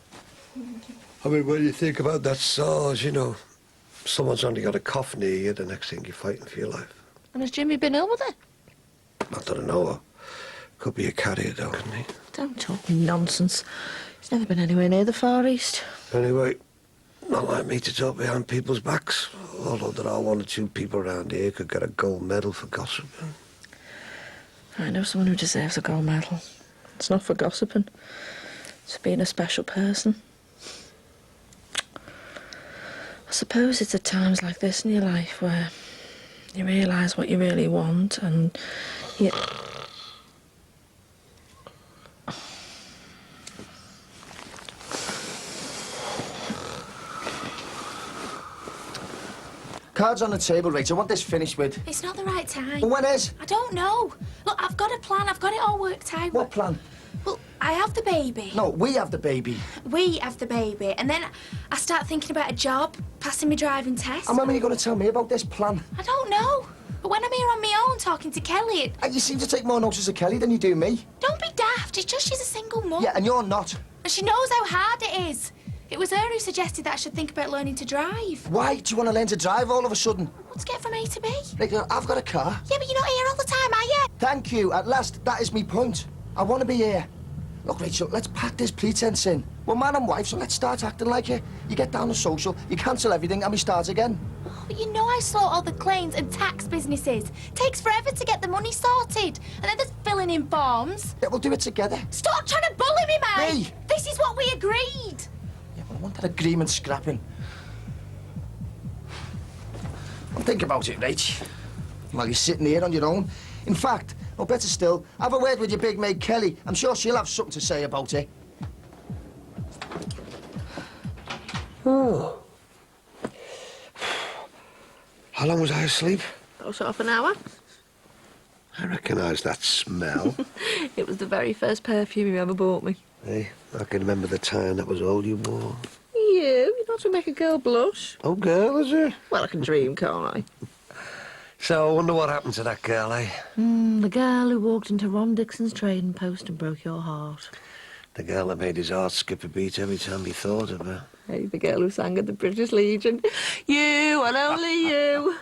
I mean, when you think about that SARS, you know, someone's only got a cough near you, the next thing you're fighting for your life. And has Jimmy been ill with it? Not that I know of. Could be a carrier, though, couldn't he? Don't talk nonsense. He's never been anywhere near the Far East. Anyway, not like me to talk behind people's backs. Although there are 1 or 2 people around here who could get a gold medal for gossiping. I know someone who deserves a gold medal. It's not for gossiping. It's for being a special person. I suppose it's at times like this in your life where you realise what you really want and you... Cards on the table, Rachel. I want this finished with. It's not the right time. Well, when is? I don't know. Look, I've got a plan. I've got it all worked out. What plan? Well, I have the baby. No, we have the baby. We have the baby. And then I start thinking about a job, passing my driving test. And when are you going to tell me about this plan? I don't know. But when I'm here on my own talking to Kelly... You seem to take more notice of Kelly than you do me. Don't be daft. It's just she's a single mum. Yeah, and you're not. And she knows how hard it is. It was her who suggested that I should think about learning to drive. Why do you want to learn to drive all of a sudden? Well, to get from A to B. Rachel, I've got a car. Yeah, but you're not here all the time, are you? Thank you. At last, that is my point. I want to be here. Look, Rachel, let's pack this pretense in. We're man and wife, so let's start acting like it. You get down to social, you cancel everything, and we start again. Oh, but you know I sort all the claims and tax businesses. Takes forever to get the money sorted. And then there's filling in forms. Yeah, we'll do it together. Stop trying to bully me, Mike! Me? This is what we agreed. Yeah, but I want that agreement scrapping. Well, think about it, Rach. While you're sitting here on your own. In fact, or better still, have a word with your big mate Kelly. I'm sure she'll have something to say about it. Oh. How long was I asleep? About half an hour. I recognise that smell. It was the very first perfume you ever bought me. Hey, I can remember the time that was all you wore. You know to make a girl blush. Oh, girl, is it? Well, I can dream, can't I? So, I wonder what happened to that girl, eh? The girl who walked into Ron Dixon's trading post and broke your heart. The girl that made his heart skip a beat every time he thought of her. Hey, the girl who sang at the British Legion. You and only you.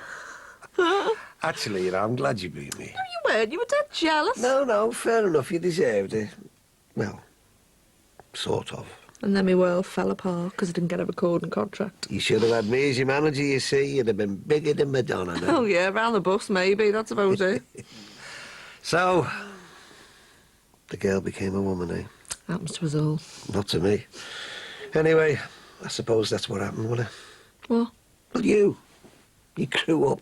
Actually, you know, I'm glad you beat me. No, you weren't. You were dead jealous. No, fair enough. You deserved it. Well, sort of. And then my world fell apart because I didn't get a recording contract. You should have had me as your manager, you see. You'd have been bigger than Madonna now. Oh, yeah, round the bus, maybe. That's about it. So, the girl became a woman, eh? Happens to us all. Not to me. Anyway, I suppose that's what happened, wasn't it? What? Well, you grew up.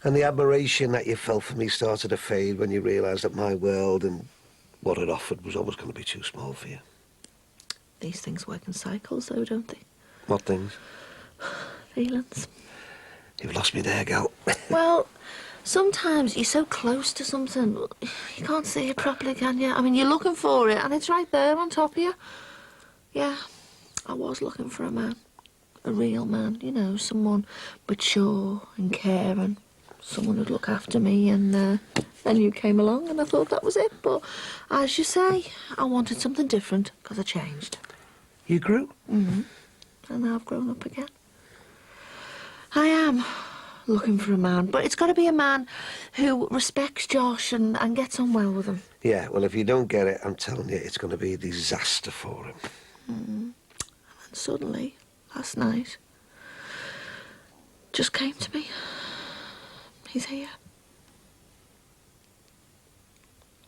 And the admiration that you felt for me started to fade when you realised that my world and what it offered was always going to be too small for you. These things work in cycles, though, don't they? What things? Feelings. You've lost me there, girl. Well, sometimes you're so close to something, you can't see it properly, can you? I mean, you're looking for it, and it's right there on top of you. Yeah, I was looking for a man. A real man, you know, someone mature and caring. someone would look after me, and then you came along and I thought that was it. But as you say, I wanted something different because I changed. You grew? Mm-hmm. And now I've grown up again. I am looking for a man, but it's got to be a man who respects Josh and gets on well with him. Yeah, well, if you don't get it, I'm telling you, it's going to be a disaster for him. And suddenly, last night, just came to me. He's here.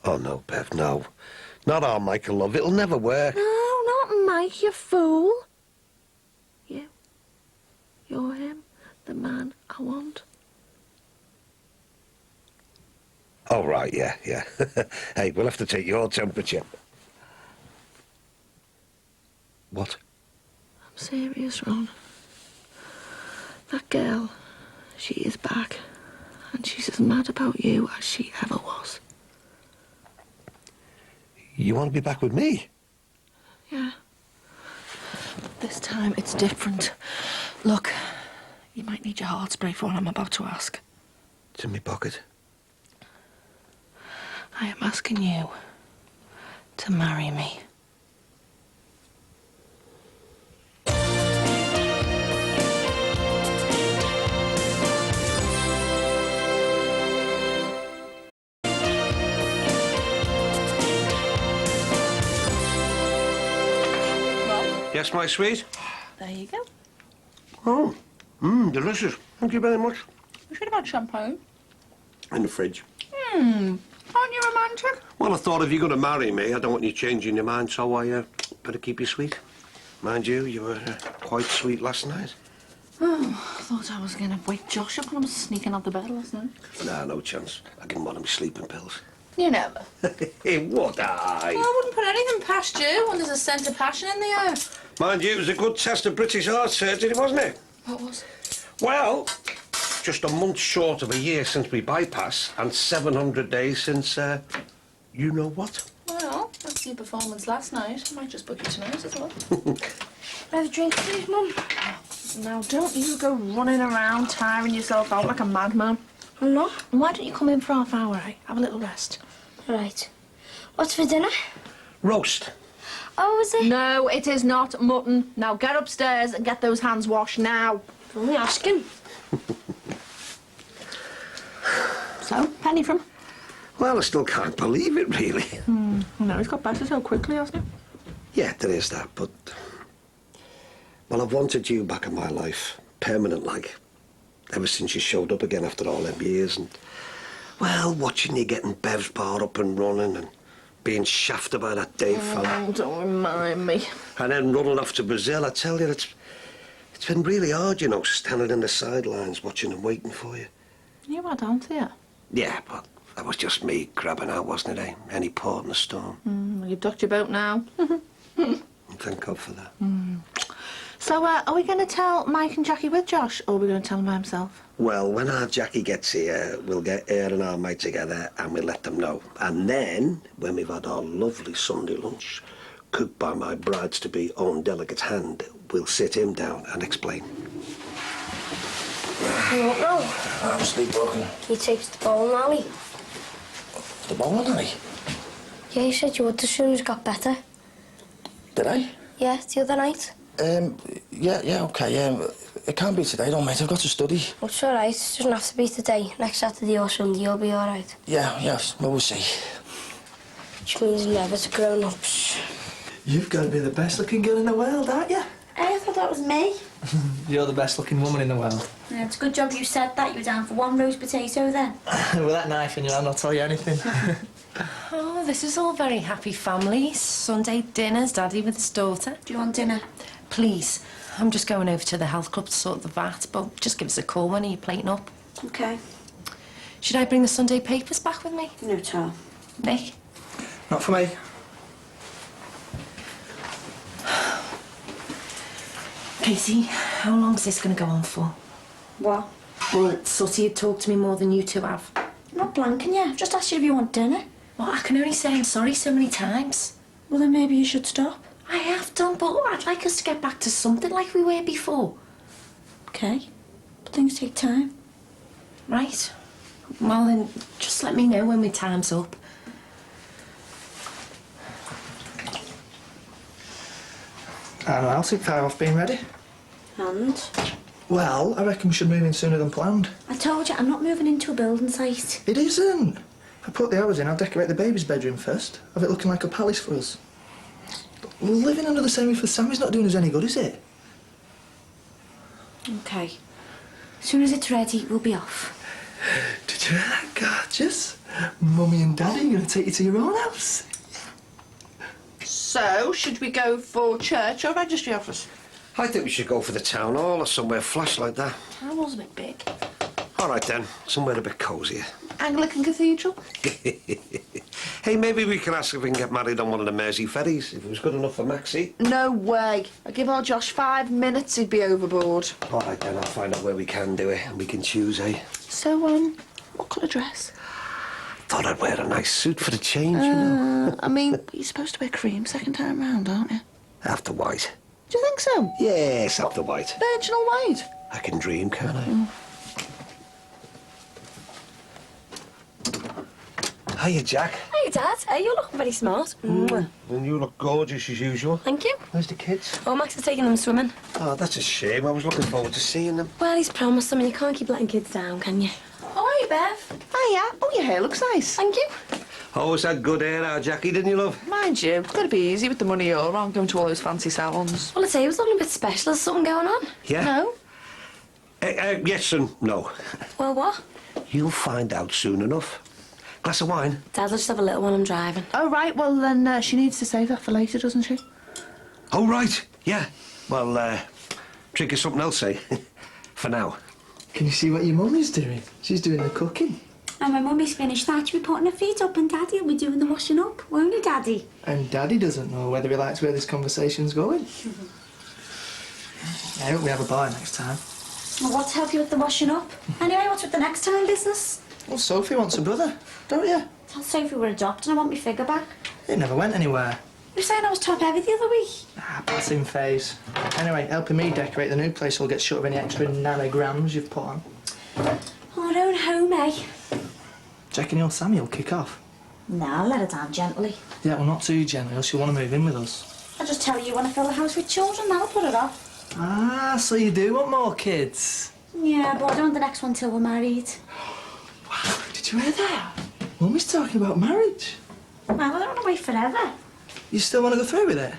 Oh, no, Bev, no. Not our Michael, love. It'll never work. No, not Mike, you fool. You. You're him, the man I want. Oh, right, yeah. Hey, we'll have to take your temperature. What? I'm serious, Ron. That girl, she is back. And she's as mad about you as she ever was. You want to be back with me? Yeah. This time it's different. Look, you might need your heart spray for what I'm about to ask. It's in my pocket. I am asking you to marry me. Yes, my sweet? There you go. Oh, delicious. Thank you very much. You should have had champagne. In the fridge. Aren't you romantic? Well, I thought if you're going to marry me, I don't want you changing your mind, so I better keep you sweet. Mind you, you were quite sweet last night. Oh, I thought I was going to wake Josh up when I was sneaking out the bed last night. Nah, no chance. I didn't want him sleeping pills. You never. Would I? Well, I wouldn't put anything past you when there's a scent of passion in the air. Mind you, it was a good test of British heart surgery, wasn't it? What was it? Well, just a month short of a year since we bypass and 700 days since, you know what? Well, after your performance last night, I might just book you tonight as well. Have a drink, please, Mum. Now, don't you go running around tiring yourself out like a madman. I'm not. And why don't you come in for half hour, eh? Have a little rest. Right. What's for dinner? Roast. Oh, is it? No, it is not mutton. Now get upstairs and get those hands washed now. Only asking. So, penny from? Well, I still can't believe it, really. No, he's got better so quickly, hasn't he? Yeah, there is that, but... Well, I've wanted you back in my life, permanent-like. Ever since you showed up again after all them years, and... Well, watching you getting Bev's bar up and running, and being shafted by that Dave fella. Oh, don't remind me. And then running off to Brazil, I tell you, it's been really hard, you know, standing in the sidelines, watching them waiting for you. You had, aren't you? Yeah, but that was just me grabbing out, wasn't it, eh? Any port in the storm. Well, you've ducked your boat now. And thank God for that. So, are we going to tell Mike and Jackie with Josh, or are we going to tell him by himself? Well, when our Jackie gets here, we'll get her and our mate together and we'll let them know. And then, when we've had our lovely Sunday lunch, cooked by my bride's-to-be own delicate hand, we'll sit him down and explain. You won't know. I'm sleepwalking. He takes the bowling alley. The bowling alley? Yeah, you said you would as soon as you got better. Did I? Yeah, the other night. Yeah, okay. It can't be today, don't, mate. I've got to study. It's all right. It doesn't have to be today. Next Saturday or Sunday, you'll be all right. Yeah, yes. Well, we'll see. Which means never to grown-ups. You've got to be the best-looking girl in the world, aren't you? I thought that was me. You're the best-looking woman in the world. Yeah, it's a good job you said that. You were down for one roast potato then. With that knife in your hand, I'll tell you anything. Oh, this is all very happy family. Sunday dinners, Daddy with his daughter. Do you want dinner? Please. I'm just going over to the health club to sort the vat, but just give us a call when you're plating up. Okay. Should I bring the Sunday papers back with me? No, Tom. Nick? Not for me. Casey, how long's this going to go on for? What? Well, Sooty had talked to me more than you two have. I'm not blanking you. I've just asked you if you want dinner. Well, I can only say I'm sorry so many times. Well, then maybe you should stop. I have done, but I'd like us to get back to something like we were before. Okay. But things take time. Right. Well, then, just let me know when my time's up. I don't know, I'll take 5 off being ready. And? Well, I reckon we should move in sooner than planned. I told you, I'm not moving into a building site. It isn't. If I put the hours in, I'll decorate the baby's bedroom first. Have it looking like a palace for us. Living under the same roof with Sammy's not doing us any good, is it? OK. As soon as it's ready, we'll be off. Did you hear that, gorgeous? Mummy and Daddy are going to take you to your own house. So, should we go for church or registry office? I think we should go for the town hall or somewhere flash like that. Town hall's a bit big. All right then, somewhere a bit cosier. Anglican Cathedral? Hey, maybe we can ask if we can get married on one of the Mersey ferries, if it was good enough for Maxie. No way. I give our Josh 5 minutes, he'd be overboard. All right then, I'll find out where we can do it and we can choose, eh? So, what colour dress? Thought I'd wear a nice suit for the change, you know. I mean, you're supposed to wear cream second time round, aren't you? After white. Do you think so? Yes, after white. Virginal white? I can dream, can't I? Hiya, Jack. Hey, Dad. You're looking very smart. And you look gorgeous as usual. Thank you. Where's the kids? Oh, Max is taking them swimming. Oh, that's a shame. I was looking forward to seeing them. Well, he's promised them, and you can't keep letting kids down, can you? Oh, hiya, Bev. Hiya. Oh, your hair looks nice. Thank you. Always had good hair, our Jackie, didn't you, love? Mind you, it's got to be easy with the money you're on, going to all those fancy salons. Well, I'd say it was looking a bit special. There's something going on. Yeah? No? Yes and no. Well, what? You'll find out soon enough. Glass of wine? Dad, let's just have a little one. I'm driving. Oh, right. Well, then she needs to save that for later, doesn't she? Oh, right. Yeah. Well, drink us something else, eh? For now. Can you see what your mummy's doing? She's doing the cooking. And when Mummy's finished that, she'll be putting her feet up and Daddy will be doing the washing up, won't he, Daddy? And Daddy doesn't know whether he likes where this conversation's going. I hope we have a bar next time. Well, what to help you with the washing up? Anyway, what's with the next time business? Well, Sophie wants a brother, don't you? Tell Sophie we're adopting. I want my figure back. It never went anywhere. You were saying I was top heavy the other week. Passing phase. Anyway, helping me decorate the new place will get short of any extra nanograms you've put on. Oh, our own home, eh? Do you reckon your Sammy will kick off? No, I'll let her down gently. Yeah, well, not too gently, else she'll want to move in with us. I'll just tell you when I fill the house with children, that'll put it off. Ah, so you do want more kids? Yeah, but I don't want the next one till we're married. Wow, did you hear that? Mummy's talking about marriage. Well, I don't want to wait forever. You still want to go through with it?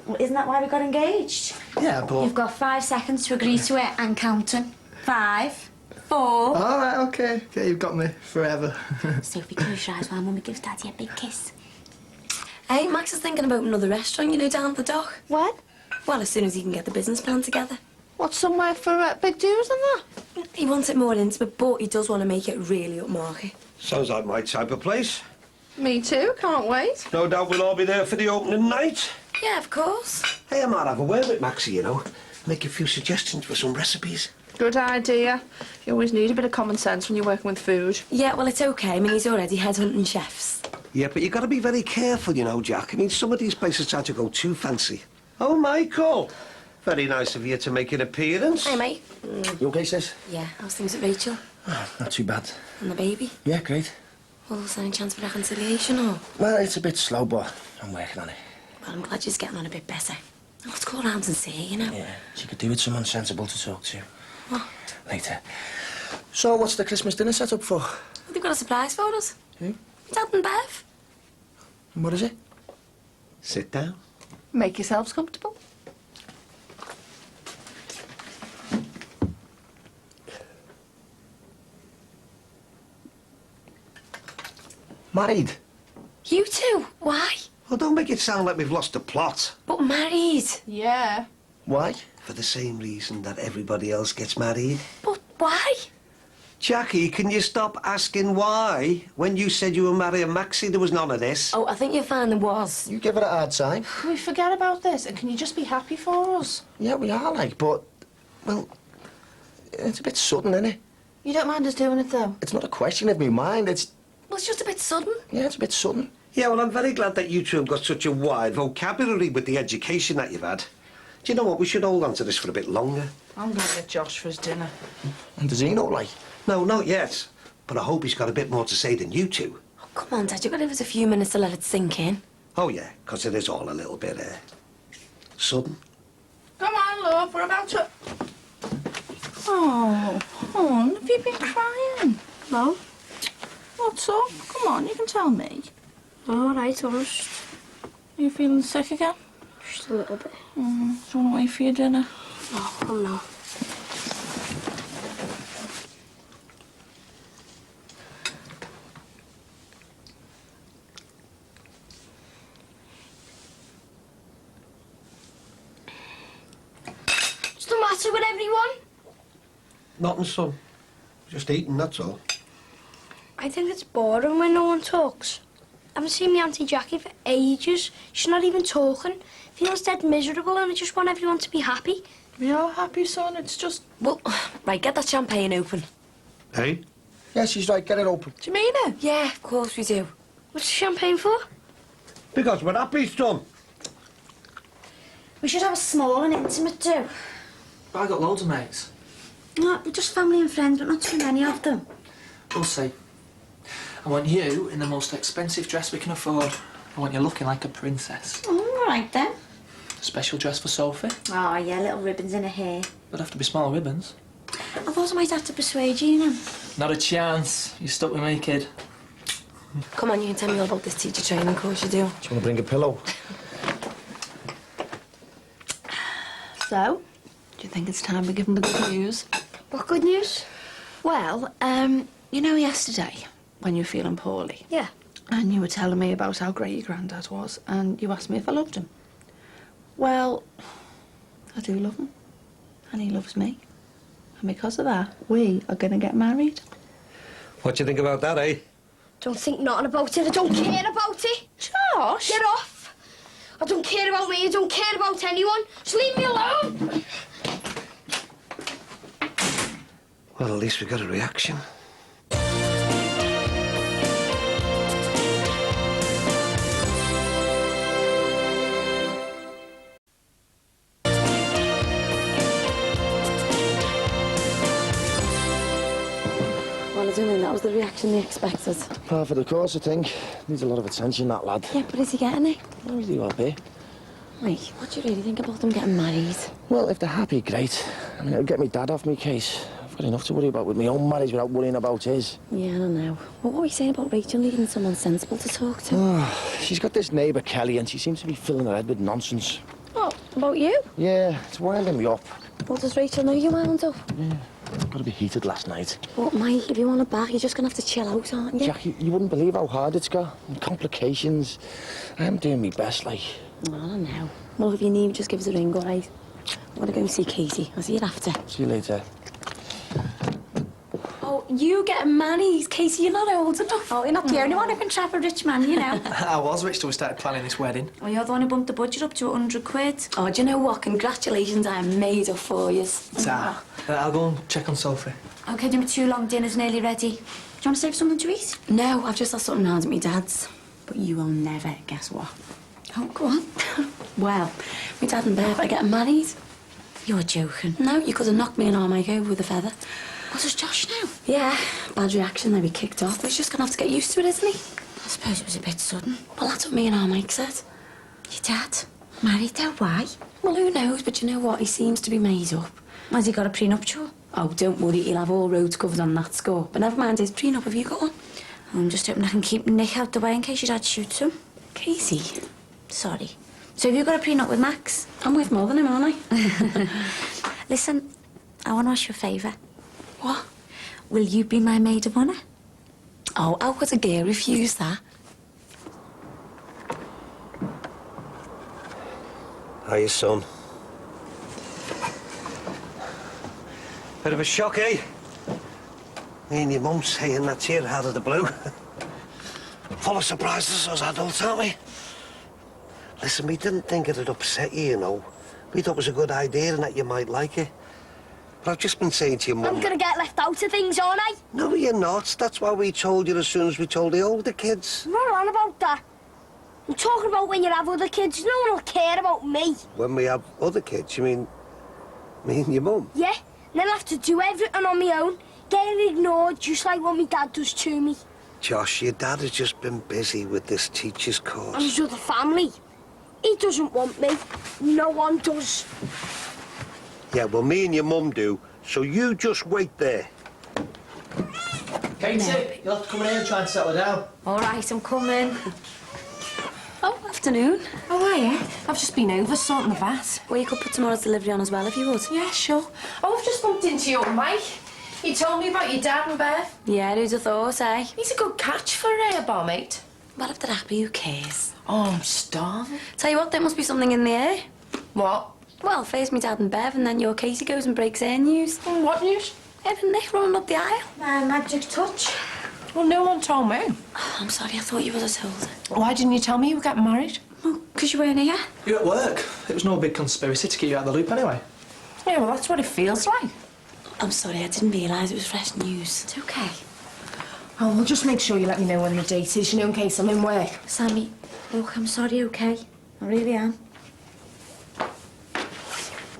Well, isn't that why we got engaged? Yeah, but... You've got 5 seconds to agree to it and counting. 5, 4... All right, OK. OK, you've got me forever. Sophie, close your eyes while Mummy gives Daddy a big kiss. Hey, Max is thinking about another restaurant, you know, down at the dock. What? Well, as soon as he can get the business plan together. What, somewhere for big doers and that? He wants it more intimate, but he does want to make it really upmarket. Sounds like my type of place. Me too, can't wait. No doubt we'll all be there for the opening night. Yeah, of course. Hey, I might have a word with Maxie, you know. Make a few suggestions for some recipes. Good idea. You always need a bit of common sense when you're working with food. Yeah, well, it's OK. I mean, he's already headhunting chefs. Yeah, but you got to be very careful, you know, Jack. I mean, some of these places try to go too fancy. Oh, Michael. Very nice of you to make an appearance. Hey, mate. You OK, sis? Yeah, how's things with Rachel? Oh, not too bad. And the baby? Yeah, great. Well, is there any chance for reconciliation, or...? Well, it's a bit slow, but I'm working on it. Well, I'm glad she's getting on a bit better. Let's go around and see, you know? Yeah, she could do with someone sensible to talk to. What? Later. So, what's the Christmas dinner set up for? Well, they've got a surprise for us. Who? Dad and Bev. And what is it? Sit down. Make yourselves comfortable. Married. You two? Why? Well, don't make it sound like we've lost the plot. But married. Yeah. Why? For the same reason that everybody else gets married. But why? Jackie, can you stop asking why? When you said you were marrying Maxie, there was none of this. Oh, I think you'll find there was. You give her a hard time. Can we forget about this and can you just be happy for us? Yeah, we are, like, but... Well, it's a bit sudden, isn't it? You don't mind us doing it, though? It's not a question of me mind, it's... Well, it's just a bit sudden. Yeah, it's a bit sudden. Yeah, well, I'm very glad that you two have got such a wide vocabulary with the education that you've had. Do you know what? We should hold on to this for a bit longer. I'm going to get Josh for his dinner. And does he know, like? No, not yet. but I hope he's got a bit more to say than you two. Oh, come on, Dad, you've got to give us a few minutes to let it sink in. Oh, yeah, because it is all a little bit, sudden. Come on, love, we're about to... Oh, hon, have you been crying? No. What's up? Come on, you can tell me. All right, honest. Are you feeling sick again? Just a little bit. Do you want to wait for your dinner? Oh, come now. What's the matter with everyone? Nothing, son. Just eating, that's all. I think it's boring when no one talks. I haven't seen my Auntie Jackie for ages. She's not even talking. Feels dead miserable and I just want everyone to be happy. We are happy, son. It's just... Well, right, get that champagne open. Hey? Yeah, she's right, get it open. Do you mean it? Yeah, of course we do. What's the champagne for? Because we're happy, son. We should have a small and intimate do. I got loads of mates. No, we're just family and friends, but not too many of them. We'll see. I want you in the most expensive dress we can afford. I want you looking like a princess. All right, then. Special dress for Sophie. Oh, yeah, little ribbons in her hair. There'd have to be small ribbons. I thought I might have to persuade you, you know. Not a chance. You're stuck with me, kid. Come on, you can tell me all about this teacher training course you do. Do you want to bring a pillow? So, do you think it's time we give him the good news? What good news? Well, you know yesterday, when you were feeling poorly? Yeah. And you were telling me about how great your granddad was, and you asked me if I loved him. Well, I do love him, and he loves me. And because of that, we are going to get married. What do you think about that, eh? Don't think nothing about it. I don't care about it. Josh! Get off. I don't care about me. I don't care about anyone. Just leave me alone. Well, at least we got a reaction. Well, I don't think that was the reaction they expected. Par for the course, I think. Needs a lot of attention, that lad. Yeah, but is he getting it? Oh, he's well be. Wait, what do you really think about them getting married? Well, if they're happy, great. I mean, it'll get me dad off me case. I've got enough to worry about with my own marriage without worrying about his. Yeah, I don't know. Well, what are you saying about Rachel needing someone sensible to talk to? Oh, she's got this neighbour, Kelly, and she seems to be filling her head with nonsense. What, about you? Yeah, it's winding me up. Well, does Rachel know you wound up? Yeah, got to be heated last night. But, Mike, if you want it back, you're just going to have to chill out, aren't you? Jackie, you wouldn't believe how hard it's got. And complications. I am doing my best, like. I don't know. Well, if you need, just give us a ring, all right? I want to go and see Katie. I'll see you after. See you later. Oh, you getting married, Casey, you're not old enough. Oh, you're not the only one who can trap a rich man, you know. I was rich till we started planning this wedding. Well, you're the one who bumped the budget up to 100 quid. Oh, do you know what? Congratulations, I am made up for you. Ta. I'll go and check on Sophie. OK, don't be too long, dinner's nearly ready. Do you want to save something to eat? No, I've just had something round at my dad's. But you will never guess what. Oh, go on. Well, my dad and Bev are getting married. You're joking. No, you could have knocked me and Armike over with a feather. What does Josh know? Yeah, bad reaction, they'll be kicked off. But he's just going to have to get used to it, isn't he? I suppose it was a bit sudden. Well, that's what me and Armike said. Your dad? Married though, why? Well, who knows, but you know what? He seems to be made up. Has he got a prenuptial? Oh, don't worry, he'll have all roads covered on that score. But never mind his prenup, have you got one? I'm just hoping I can keep Nick out the way in case your dad shoots him. Casey. Sorry. So have you got a prenup with Max? I'm with more than him, aren't I? Listen, I want to ask you a favour. What? Will you be my maid of honour? Oh, how could a girl refuse that? Hiya, son. Bit of a shock, eh? Me and your mum saying that here out of the blue. Full of surprises, us adults, aren't we? Listen, we didn't think it'd upset you, you know. We thought it was a good idea and that you might like it. But I've just been saying to your mum... I'm gonna get left out of things, aren't I? No, you're not. That's why we told you as soon as we told the older kids. I'm not on about that. I'm talking about when you have other kids. No one will care about me. When we have other kids, you mean me and your mum? Yeah, and then I'll have to do everything on my own. Get it ignored just like what my dad does to me. Josh, your dad has just been busy with this teacher's course. And his other family. He doesn't want me. No one does. Yeah, well, me and your mum do, so you just wait there. Katie, you'll have to come in here and try and settle down. All right, I'm coming. Oh, afternoon. Oh, hiya. I've just been over sorting the vat. Well, you could put tomorrow's delivery on as well if you would. Yeah, sure. Oh, I've just bumped into you, Mike. You told me about your dad and Bev. Yeah, who'd have thought, eh? He's a good catch for a barmate. Well, if they're happy, who cares? Oh, I'm starving. Tell you what, there must be something in the air. What? Well, first me dad and Bev, and then your Katie goes and breaks their news. What news? Ed and Nick running up the aisle. My magic touch. Well, no one told me. Oh, I'm sorry, I thought you would have told her. Why didn't you tell me you were getting married? Well, because you weren't here. You at work. It was no big conspiracy to keep you out of the loop anyway. Yeah, well, that's what it feels like. I'm sorry, I didn't realise it was fresh news. It's okay. Oh, well, just make sure you let me know when the date is, you know, in case I'm in work. Sammy, look, I'm sorry, okay? I really am.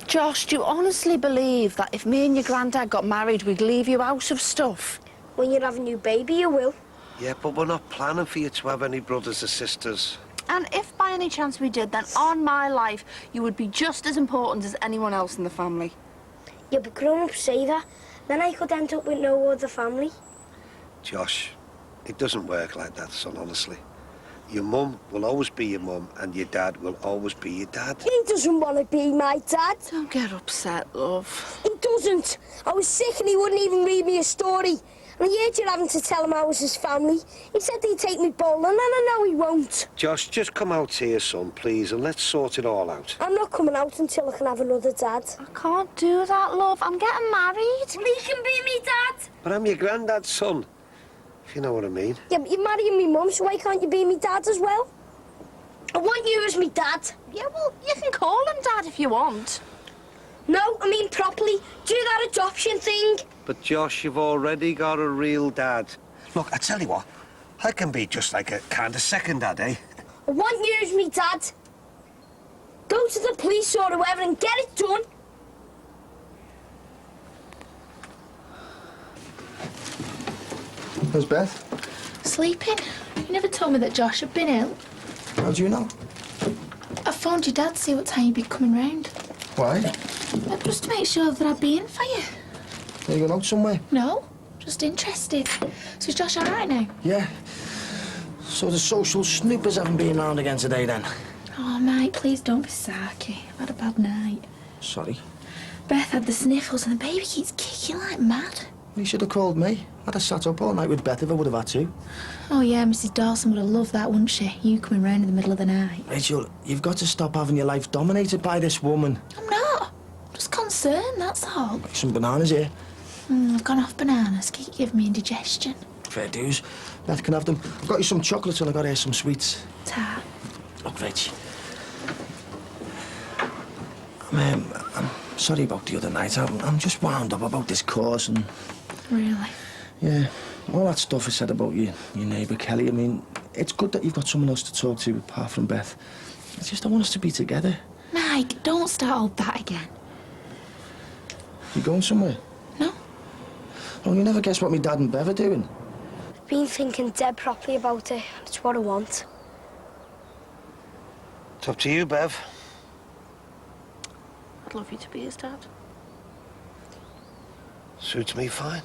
Josh, do you honestly believe that if me and your granddad got married, we'd leave you out of stuff? When you have a new baby, you will. Yeah, but we're not planning for you to have any brothers or sisters. And if by any chance we did, then on my life, you would be just as important as anyone else in the family. Yeah, but grown-ups say that. Then I could end up with no other family. Josh, it doesn't work like that, son, honestly. Your mum will always be your mum, and your dad will always be your dad. He doesn't want to be my dad. Don't get upset, love. He doesn't. I was sick and he wouldn't even read me a story. And I heard you having to tell him I was his family. He said he'd take me bowling, and I know he won't. Josh, just come out here, son, please, and let's sort it all out. I'm not coming out until I can have another dad. I can't do that, love. I'm getting married. He can be me dad. But I'm your granddad's son, if you know what I mean. Yeah, but you're marrying me mum, so why can't you be me dad as well? I want you as me dad. Yeah, well, you can call him Dad if you want. No, I mean properly. Do that adoption thing. But Josh, you've already got a real dad. Look, I tell you what, I can be just like a kind of second dad, eh? I want you as me dad. Go to the police or whoever and get it done. Where's Beth? Sleeping. You never told me that Josh had been ill. How do you know? I phoned your dad to see what time you'd be coming round. Why? Just to make sure that I'd be in for you. Are you going out somewhere? No, just interested. So is Josh all right now? Yeah. So the social snoopers haven't been round again today, then? Oh, mate, please don't be sarky. I've had a bad night. Sorry. Beth had the sniffles and the baby keeps kicking like mad. You should have called me. I'd have sat up all night with Beth if I would have had to. Oh, yeah, Mrs. Dawson would have loved that, wouldn't she? You coming round in the middle of the night. Rachel, you've got to stop having your life dominated by this woman. I'm not. I'm just concerned, that's all. Some bananas here. I've gone off bananas. Keep giving me indigestion. Fair dues. Beth can have them. I've got you some chocolates and I got here some sweets. Ta. Look, Rach. I'm sorry about the other night. I'm just wound up about this course and... Really? Yeah, all that stuff is said about your neighbour Kelly. I mean, it's good that you've got someone else to talk to apart from Beth. I just don't want us to be together. Mike, don't start all that again. You going somewhere? No. Oh, you never guess what my dad and Bev are doing. I've been thinking dead properly about it. It's what I want. It's up to you, Bev. I'd love you to be his dad. Suits me fine.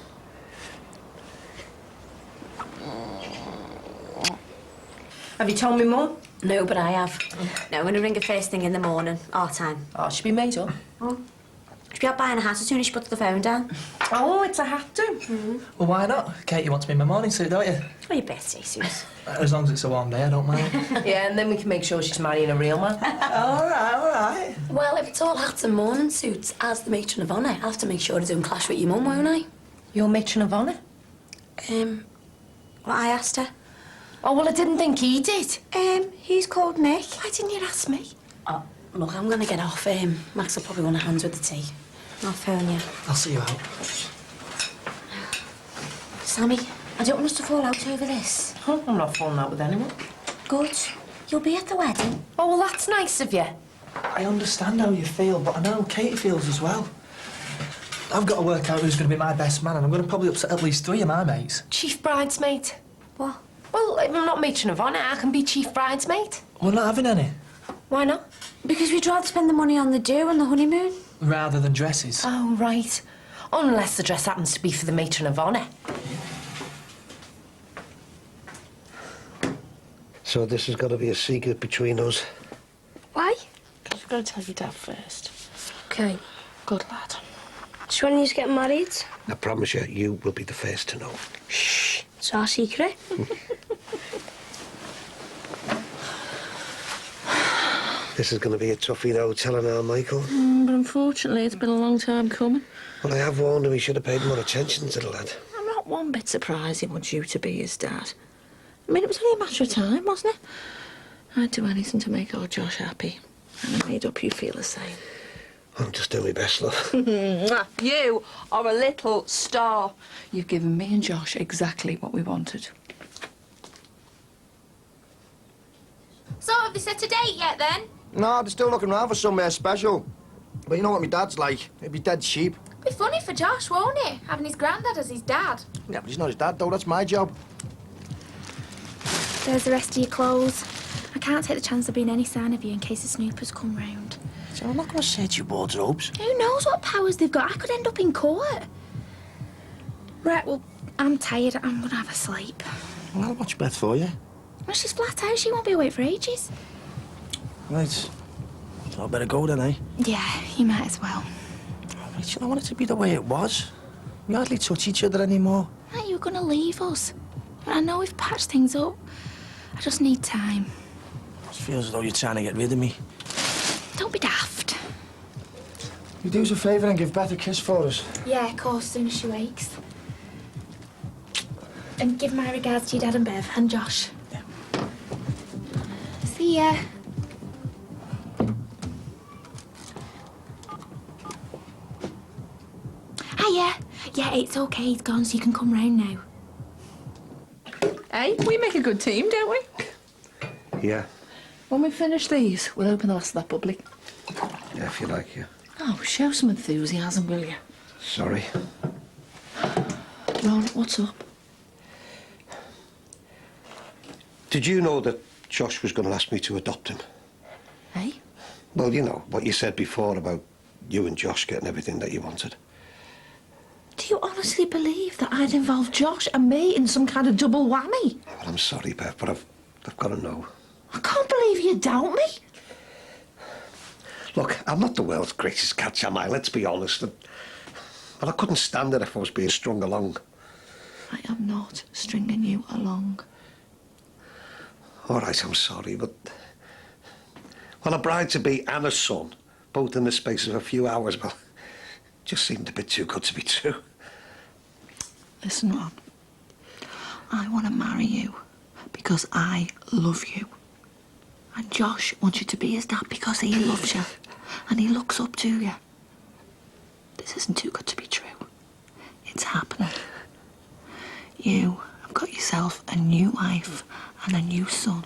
Have you told me more? No, but I have. No, I'm going to ring her first thing in the morning, our time. Oh, she'll be made up. Oh. She'll be out buying a hat as soon as she puts the phone down. Oh, it's a hat too. Well, why not? Katie wants me in my morning suit, don't you? Oh, your birthday suit. As long as it's a warm day, I don't mind. Yeah, and then we can make sure she's marrying a real man. All right. Well, if it's all hats and morning suits, as the matron of honour, I'll have to make sure it don't clash with your mum, won't I? Your matron of honour? Well, I asked her. Oh, well, I didn't think he did. He's called Nick. Why didn't you ask me? Oh, look, I'm going to get off. Max will probably want a hand with the tea. I'll phone you. I'll see you out. Sammy, I don't want us to fall out over this. Oh, I'm not falling out with anyone. Good. You'll be at the wedding. Oh, well, that's nice of you. I understand how you feel, but I know Katie feels as well. I've got to work out who's going to be my best man, and I'm going to probably upset at least 3 of my mates. Chief bridesmaid. What? Well, if I'm not matron of honour, I can be chief bridesmaid. We're not having any. Why not? Because we'd rather spend the money on the do and the honeymoon. Rather than dresses. Oh, right. Unless the dress happens to be for the matron of honour. So this has got to be a secret between us. Why? Because you've got to tell your dad first. Okay. Good lad. So when you get married, I promise you, you will be the first to know. shh, it's our secret. This is going to be a toughie, though, telling our Michael. But unfortunately, it's been a long time coming. Well, I have warned him he should have paid more attention to the lad. I'm not one bit surprised he wants you to be his dad. I mean, it was only a matter of time, wasn't it? I'd do anything to make old Josh happy. And I made up you'd feel the same. I'm just doing my best, love. You are a little star. You've given me and Josh exactly what we wanted. So, have they set a date yet, then? No, they're still looking around for somewhere special. But you know what my dad's like? He'd be dead cheap. Be funny for Josh, won't it? Having his granddad as his dad. Yeah, but he's not his dad, though. That's my job. There's the rest of your clothes. I can't take the chance of being any sign of you in case the snoopers come round. So I'm not going to search your wardrobes. Who knows what powers they've got? I could end up in court. Right, well, I'm tired. I'm going to have a sleep. Well, I'll watch Beth for you. Well, she's flat out. She won't be awake for ages. Right. So I better go then, eh? Yeah, you might as well. Oh, Rachel, I want it to be the way it was. We hardly touch each other anymore. Are you going to leave us? I know we've patched things up. I just need time. It feels as though you're trying to get rid of me. Don't be daft. You do us a favour and give Beth a kiss for us. Yeah, of course, as soon as she wakes. And give my regards to your dad and Bev and Josh. Yeah. See ya. Hiya. Yeah, it's okay. He's gone, so you can come round now. Hey, we make a good team, don't we? Yeah. When we finish these, we'll open the rest of that bubbly. Yeah, if you like, yeah. Oh, show some enthusiasm, will you? Sorry. Ron, what's up? Did you know that Josh was going to ask me to adopt him? Hey? Well, you know, what you said before about you and Josh getting everything that you wanted. Do you honestly believe that I'd involve Josh and me in some kind of double whammy? Well, I'm sorry, Beth, but I've got to know. I can't believe you doubt me. Look, I'm not the world's greatest catch, am I? Let's be honest. Well, I couldn't stand it if I was being strung along. I am not stringing you along. All right, I'm sorry, but... Well, a bride-to-be and a son, both in the space of a few hours, well, just seemed a bit too good to be true. Listen, Ron. I want to marry you because I love you. And Josh wants you to be his dad because he loves you and he looks up to you. This isn't too good to be true. It's happening. You have got yourself a new wife and a new son.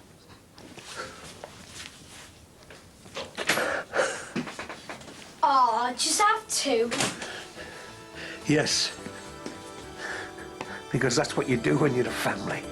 Oh, just have two. Yes. Because that's what you do when you're a family.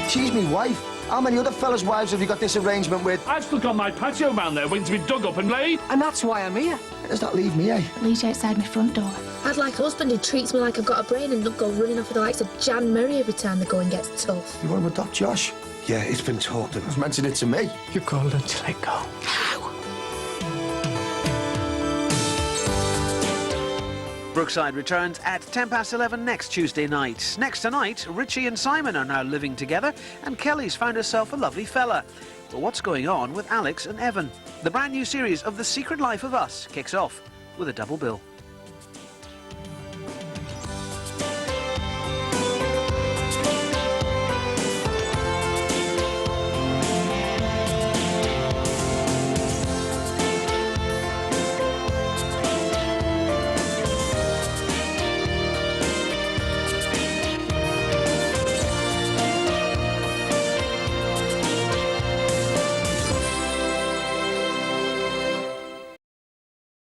She's me wife. How many other fellas' wives have you got this arrangement with? I've still got my patio man there waiting to be dug up and laid. And that's why I'm here. Where does that leave me, eh? Leaves you outside my front door. I'd like a husband who treats me like I've got a brain and not go running off with the likes of Jan Murray every time the going gets tough. You want to adopt Josh? Yeah, it's been talked about. He's mentioned it to me. You called him to let go. Brookside returns at 11:10 next Tuesday night. Next tonight, Richie and Simon are now living together, and Kelly's found herself a lovely fella. But what's going on with Alex and Evan? The brand new series of The Secret Life of Us kicks off with a double bill.